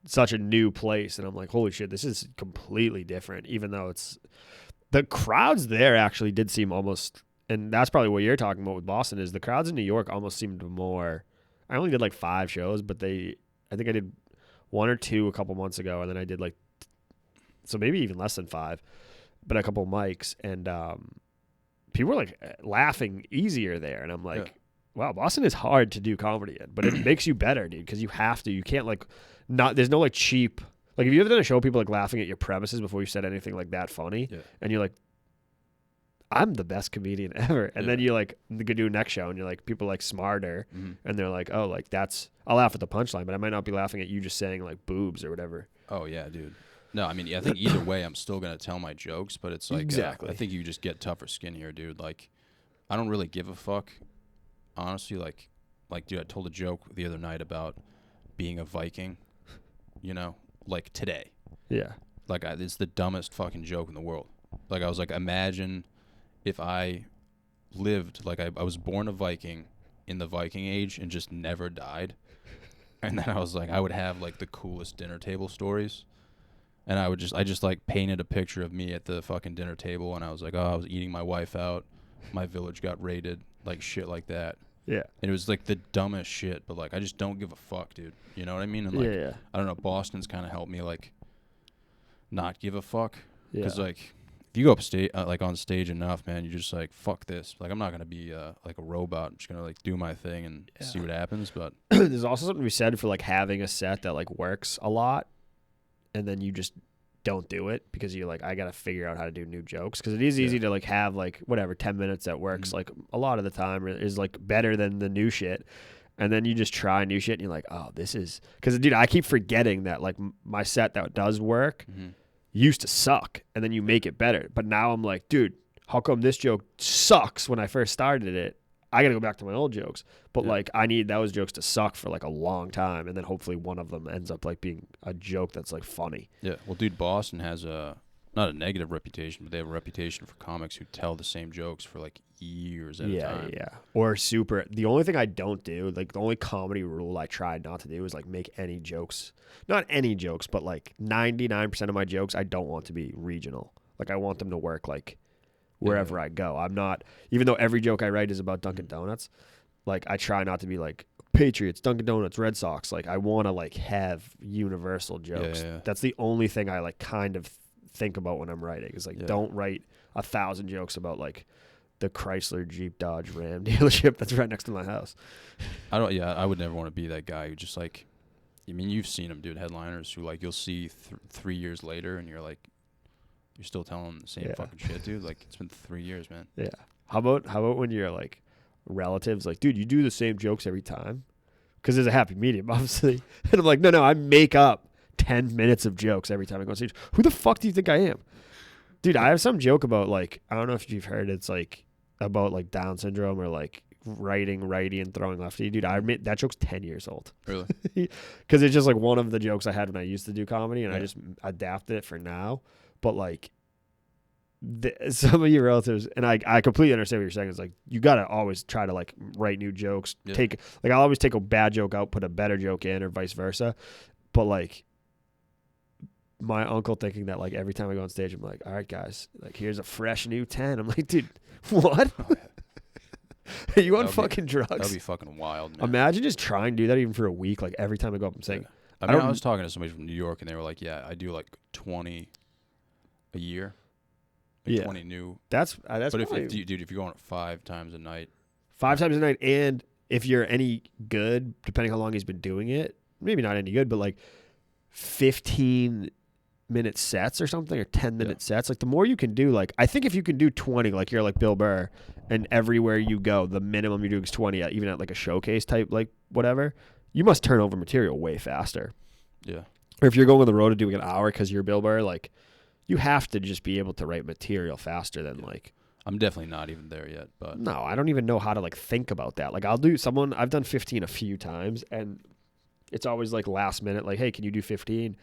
such a new place, and I'm like, holy shit, this is completely different. Even though the crowds there actually did seem almost, and that's probably what you're talking about with Boston, is the crowds in New York almost seemed more. I only did like 5 shows, but I think I did 1 or 2 a couple months ago, and then I did like, so maybe even less than 5, but a couple mics, and people were like laughing easier there, and I'm like, Yeah. wow, Boston is hard to do comedy in, but it makes you better, dude, because you have to. You can't like not. There's no like cheap. Like, have you ever done a show people like laughing at your premises before you said anything like that funny? Yeah. And you're like, I'm the best comedian ever. And then you like go do a next show and you're like, people like smarter. Mm-hmm. And they're like, oh, like I'll laugh at the punchline, but I might not be laughing at you just saying like boobs or whatever. Oh yeah, dude. No, I mean, I think either way, I'm still gonna tell my jokes, but it's like Exactly. I think you just get tougher skin here, dude. Like, I don't really give a fuck, honestly. Like, dude, I told a joke the other night about being a Viking, like today. Yeah. Like, it's the dumbest fucking joke in the world. Like, I was like, imagine if I lived, like, I was born a Viking in the Viking age and just never died. And then I was like, I would have, like, the coolest dinner table stories. And I just, like, painted a picture of me at the fucking dinner table. And I was like, oh, I was eating my wife out. My village got raided. Like, shit like that. Yeah. And it was, like, the dumbest shit. But, like, I just don't give a fuck, dude. You know what I mean? And, like, Yeah. I don't know. Boston's kind of helped me, like, not give a fuck. Yeah. Because, like, if you go up like on stage enough, man, you're just like, fuck this. Like, I'm not gonna be like a robot. I'm just gonna like do my thing and see what happens. But There's also something to be said for like having a set that like works a lot, and then you just don't do it because you're like, I gotta figure out how to do new jokes, because it is easy to like have like whatever 10 minutes that works like a lot of the time is like better than the new shit. And then you just try new shit and you're like, oh, this is, because dude, I keep forgetting that like my set that does work used to suck, and then you make it better. But now I'm like, dude, how come this joke sucks when I first started it? I got to go back to my old jokes. But like, I need those jokes to suck for like a long time, and then hopefully one of them ends up like being a joke that's like funny. yeah, well, dude, Boston has not a negative reputation, but they have a reputation for comics who tell the same jokes for like years at a time. Yeah. Or super. The only thing I don't do, like the only comedy rule I try not to do is like make any jokes. Not any jokes, but like 99% of my jokes I don't want to be regional. Like I want them to work like wherever I go. I'm not, even though every joke I write is about Dunkin' Donuts, like I try not to be like Patriots, Dunkin' Donuts, Red Sox. Like I want to like have universal jokes. Yeah. That's the only thing I like kind of think about when I'm writing, is like don't write 1,000 jokes about like the Chrysler Jeep Dodge Ram dealership that's right next to my house. I would never want to be that guy who just like, I mean, you've seen them, dude, headliners who like you'll see 3 years later and you're like, you're still telling the same fucking shit, dude. Like, it's been 3 years, man. Yeah. How about when you're like relatives, like, dude, you do the same jokes every time? Because there's a happy medium, obviously. And I'm like, no, I make up 10 minutes of jokes every time I go on stage. Who the fuck do you think I am? Dude, I have some joke about like, I don't know if you've heard, it's like about like Down syndrome or like writing righty and throwing lefty. Dude, I admit that joke's 10 years old. Really? Because it's just like one of the jokes I had when I used to do comedy, and I just adapted it for now. But like some of your relatives, and I completely understand what you're saying, is like you gotta always try to like write new jokes. Like I'll always take a bad joke out, put a better joke in, or vice versa. But like my uncle thinking that like every time I go on stage, I'm like, all right, guys, like here's a fresh new 10. I'm like, dude, what? Are you on fucking drugs? That'd be fucking wild, man. Imagine just trying to do that even for a week. Like every time I go up, I'm saying, I was talking to somebody from New York, and they were like, yeah, I do like 20 a year. Like 20 new. That's but if you're going 5 times a night. 5 times a night, and if you're any good, depending how long he's been doing it, maybe not any good, but like 15-minute sets or something, or 10-minute sets. Like the more you can do, like I think if you can do 20, like you're like Bill Burr, and everywhere you go, the minimum you're doing is 20, even at like a showcase type, like whatever, you must turn over material way faster. Yeah. or if you're going on the road to doing an hour because you're Bill Burr, like you have to just be able to write material faster than like. I'm definitely not even there yet, but No, I don't even know how to like think about that. Like I've done 15 a few times and it's always like last minute, like, hey, can you do 15?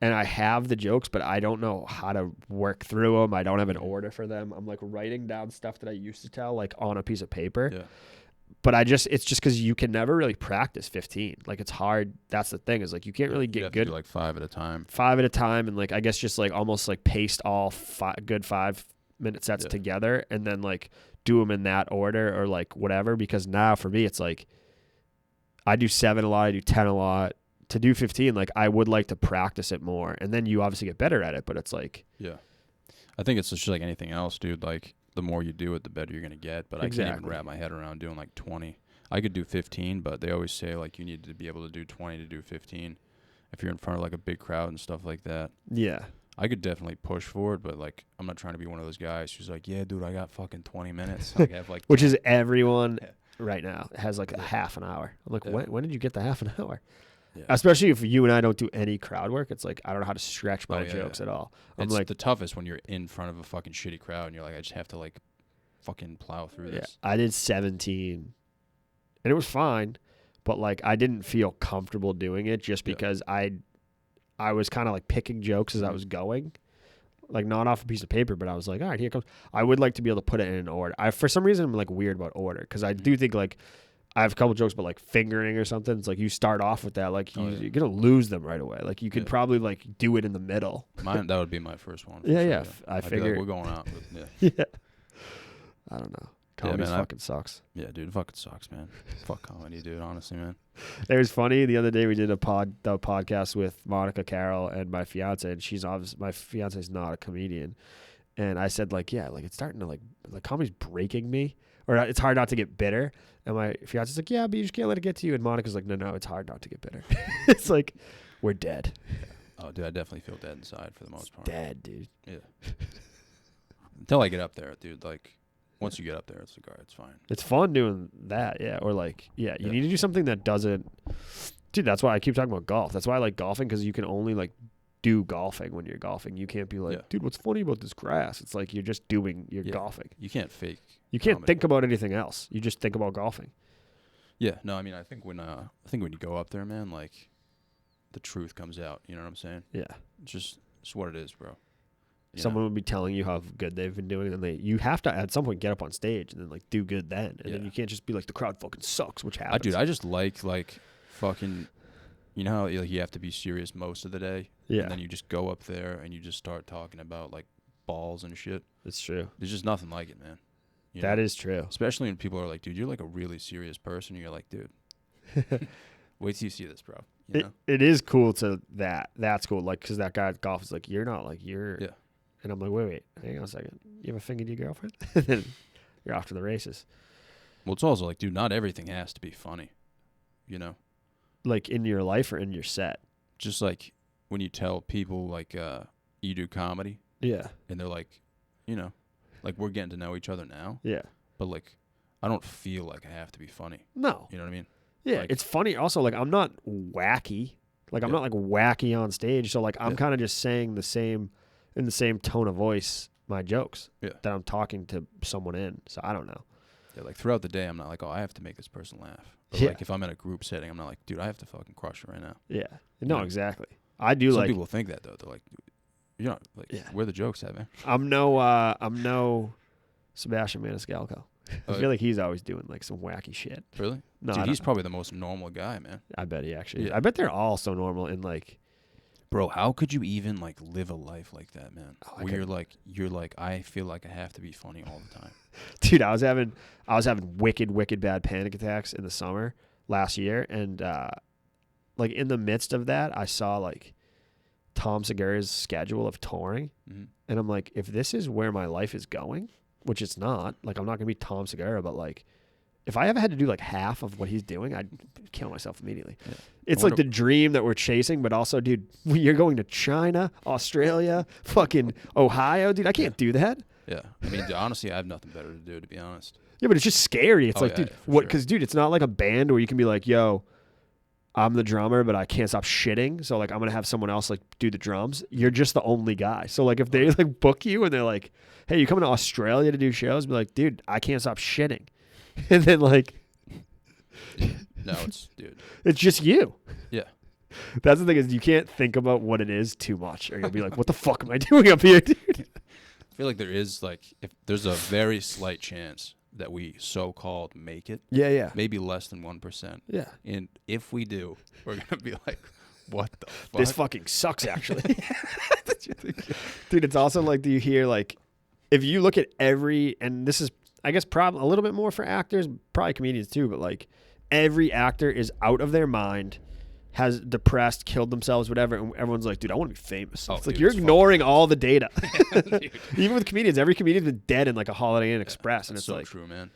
And I have the jokes, but I don't know how to work through them. I don't have an order for them. I'm like writing down stuff that I used to tell like on a piece of paper. yeah. But it's just because you can never really practice 15. Like it's hard. That's the thing is like you can't really You get have good to do like 5 at a time. 5 at a time. And like, I guess just like almost like paste all good 5-minute sets Yeah. together and then like do them in that order or like whatever. Because now for me, it's like I do 7 a lot. I do 10 a lot. To do 15, like I would like to practice it more. And then you obviously get better at it. But it's like, Yeah. I think it's just like anything else, dude. Like the more you do it, the better you're going to get. But I can't even Exactly. wrap my head around doing like 20. I could do 15, but they always say like you need to be able to do 20 to do 15 if you're in front of like a big crowd and stuff like that. yeah. I could definitely push for it, but like I'm not trying to be one of those guys who's like, yeah, dude, I got fucking 20 minutes. I have like Which is everyone right now has like a half an hour. I'm like, Yeah. when did you get the half an hour? Yeah. Especially if you and I don't do any crowd work, it's like I don't know how to stretch my Oh, yeah, jokes yeah. at all. I'm It's like, the toughest when you're in front of a fucking shitty crowd and you're like, I just have to like fucking plow through yeah, this. I did 17, and it was fine, but like I didn't feel comfortable doing it just Yeah. because I was kind of like picking jokes as I was going, like not off a piece of paper, but I was like, all right, here it comes. I would like to be able to put it in an order. For some reason I'm like weird about order because I do think like. I have a couple jokes about like fingering or something. It's like you start off with that, like Oh, yeah. you're gonna lose them right away. Like you could Yeah. probably like do it in the middle. Mine, that would be my first one. for Yeah, sure, yeah. I I'd be figure- like, we're going out. But yeah. Yeah. I don't know. Comedy man, fucking sucks. Yeah, dude, it fucking sucks, man. Fuck comedy, dude. Honestly, man. It was funny. The other day we did the podcast with Monica Carroll and my fiance, and she's obviously my fiance's not a comedian. And I said like, yeah, like it's starting to like comedy's breaking me, or it's hard not to get bitter. And my fiance's like, yeah, but you just can't let it get to you. And Monica's like, no, it's hard not to get bitter. It's like we're dead, Oh, dude, I definitely feel dead inside for the most part. dead, dude. Yeah. Until I get up there, dude. Like, once you get up there, it's like, all right, it's fine. It's fun doing that, yeah. Or like, yeah, you Yeah. need to do something that doesn't. Dude, that's why I keep talking about golf. That's why I like golfing because you can only like do golfing when you're golfing. You can't be like, Yeah. dude, what's funny about this grass? It's like you're just doing your Yeah. golfing. You can't fake. You can't comedy. think about anything else. You just think about golfing. Yeah, no, I mean, I think when you go up there, man, like, the truth comes out. You know what I'm saying? Yeah. It's what it is, bro. You Someone know? would be telling you how good they've been doing, and you have to at some point get up on stage and then like do good then, and then Yeah. you can't just be like the crowd fucking sucks, which happens. Dude, I just like fucking. You know how you have to be serious most of the day, yeah, and then you just go up there and you just start talking about like balls and shit. it's true. There's just nothing like it, man. You That know? is true. Especially when people are like, dude, you're like a really serious person. You're like, dude, wait till you see this, bro. You know? It is cool to that. That's cool. Like, because that guy at golf is like, you're not like you're. Yeah. And I'm like, wait, hang on a second. You ever fingered your girlfriend? And then you're off to the races. Well, it's also like, dude, not everything has to be funny. You know, Like in your life or in your set. just like when you tell people like you do comedy, Yeah. and they're like, you know, like we're getting to know each other now, Yeah. but like I don't feel like I have to be funny. No. You know what I mean? Yeah. Like- It's funny. Also, like, I'm not wacky. Like, I'm Yeah. not like wacky on stage. So, like, I'm Yeah. kind of just saying in the same tone of voice my jokes Yeah. that I'm talking to someone in. So, I don't know. Yeah, like throughout the day, I'm not like, oh, I have to make this person laugh. But Yeah. like if I'm in a group setting, I'm not like, dude, I have to fucking crush it right now. Yeah. No, Yeah. exactly. I do Some like. people think that though. They're like, you're not like, Yeah. where the jokes at, man? I'm no Sebastian Maniscalco. I Oh, feel like he's always doing like some wacky shit. Really? No, Dude, I he's don't- probably the most normal guy, man. I bet he actually. Yeah. I bet they're all so normal and like. Bro, how could you even like live a life like that, man? Oh, I Where you're like, I feel like I have to be funny all the time. Dude, I was having wicked bad panic attacks in the summer last year, and like in the midst of that, I saw like Tom Segura's schedule of touring, Mm-hmm. and I'm like, if this is where my life is going, which it's not, like I'm not gonna be Tom Segura, but like if I ever had to do like half of what he's doing, I'd kill myself immediately. Yeah. It's I like the dream that we're chasing, but also, dude, you're going to China, Australia, fucking Ohio, dude. I can't do that. Yeah. I mean, honestly, I have nothing better to do, to be honest. Yeah, but it's just scary. It's Oh, like, yeah, dude, for what? sure. Because, dude, it's not like a band where you can be like, yo, I'm the drummer, but I can't stop shitting. So like I'm gonna have someone else like do the drums. You're just the only guy. So like if they like book you and they're like, hey, you coming to Australia to do shows? Be like, dude, I can't stop shitting. And then like No, it's dude. it's just you. Yeah. That's the thing is you can't think about what it is too much, or you'll be like, what the fuck am I doing up here, dude? I feel like there is like if there's a very slight chance that we so-called make it, Yeah. maybe less than 1%. Yeah. And if we do, we're gonna be like, what the fuck? This fucking sucks, actually. Dude, it's also like, do you hear like, if you look at every, and this is, I guess, probably a little bit more for actors, probably comedians too, but like every actor is out of their mind, has depressed, killed themselves, whatever, and everyone's like, dude, I want to be famous. Oh, It's like dude, you're it's ignoring all the data. Dude. Even with comedians, every comedian's been dead in like a Holiday Inn Express, and That's it's so like, true, man.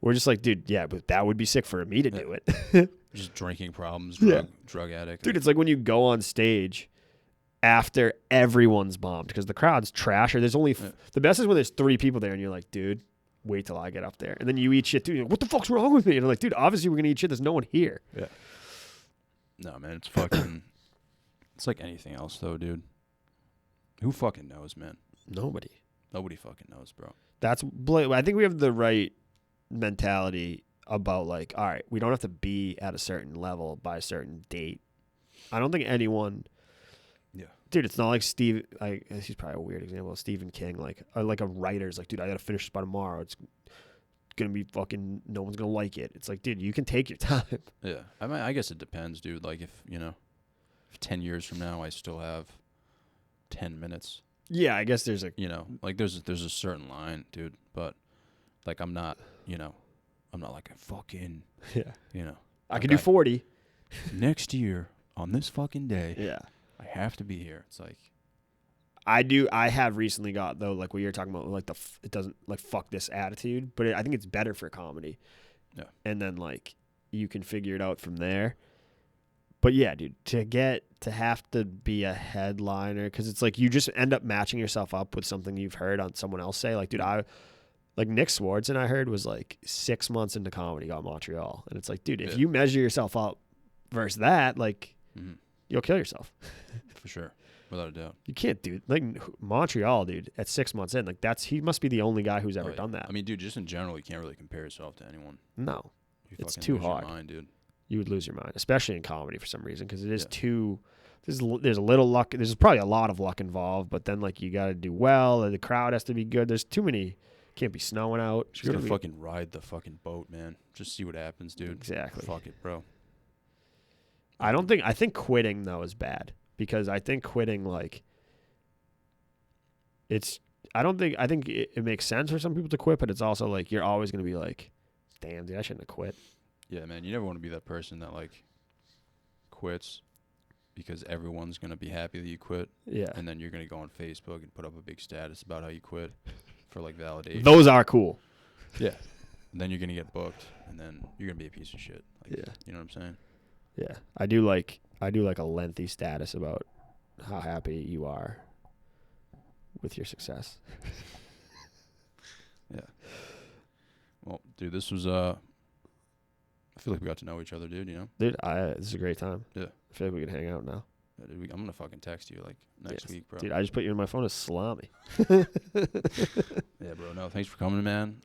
we're just like, dude, yeah, but that would be sick for me to do it. Just drinking problems, Yeah. drug addict. Dude, it's like when you go on stage after everyone's bombed because the crowd's trash, or there's only the best is when there's 3 people there and you're like, dude, wait till I get up there. And then you eat shit too. You're like, what the fuck's wrong with me? And I'm like, dude, obviously we're gonna eat shit. There's no one here. Yeah. No, man, it's fucking. It's like anything else, though, dude. Who fucking knows, man? Nobody. Nobody fucking knows, bro. I think we have the right mentality about like, all right, we don't have to be at a certain level by a certain date. I don't think anyone. Yeah. Dude, it's not like Steve. He's probably a weird example. Stephen King, like a writer's like, dude, I gotta finish this by tomorrow. It's gonna be fucking. No one's gonna like it. It's like, dude, you can take your time. Yeah. I mean, I guess it depends, dude. Like, if 10 years from now I still have 10 minutes, Yeah, I guess there's a. like there's a certain line, dude. But like, I'm not like a fucking, Yeah. I like can do 40. next year on this fucking day. Yeah. I have to be here. It's like, I have recently got though, like what you're talking about, like it doesn't like fuck this attitude, but I think it's better for comedy. Yeah. And then like you can figure it out from there. But yeah, dude, to have to be a headliner, because it's like you just end up matching yourself up with something you've heard on someone else say. Like, dude, like Nick Swartzen, I heard was like 6 months into comedy got Montreal, and it's like, dude, if you measure yourself up versus that, like, you'll kill yourself. For sure, without a doubt. You can't do like Montreal, dude. At 6 months in, like he must be the only guy who's ever yeah. done that. I mean, dude, just in general, you can't really compare yourself to anyone. No, You it's fucking too lose your hard. mind, dude. You would lose your mind, especially in comedy for some reason, because it is too. There's a little luck. There's probably a lot of luck involved, but then like you got to do well. And the crowd has to be good. There's too many. Can't be snowing out. Just gotta fucking ride the fucking boat, man. Just see what happens, dude. Exactly. Fuck it, bro. I think quitting though is bad, because I think quitting like I think it makes sense for some people to quit, but it's also like you're always gonna be like, damn, dude, I shouldn't have quit. Yeah, man. You never want to be that person that like quits because everyone's gonna be happy that you quit, Yeah. and then you're gonna go on Facebook and put up a big status about how you quit for like validation. Those are cool. Yeah. And then you're gonna get booked, and then you're gonna be a piece of shit. Like, Yeah. You know what I'm saying? Yeah. I do like a lengthy status about how happy you are with your success. Yeah. Well, dude, this was I feel like we got to know each other, dude. Dude, this is a great time. Yeah. I feel like we can hang out now. Yeah, dude, I'm gonna fucking text you like next week, bro. Dude, I just put you in my phone as Salami. Yeah, bro. No, thanks for coming, man.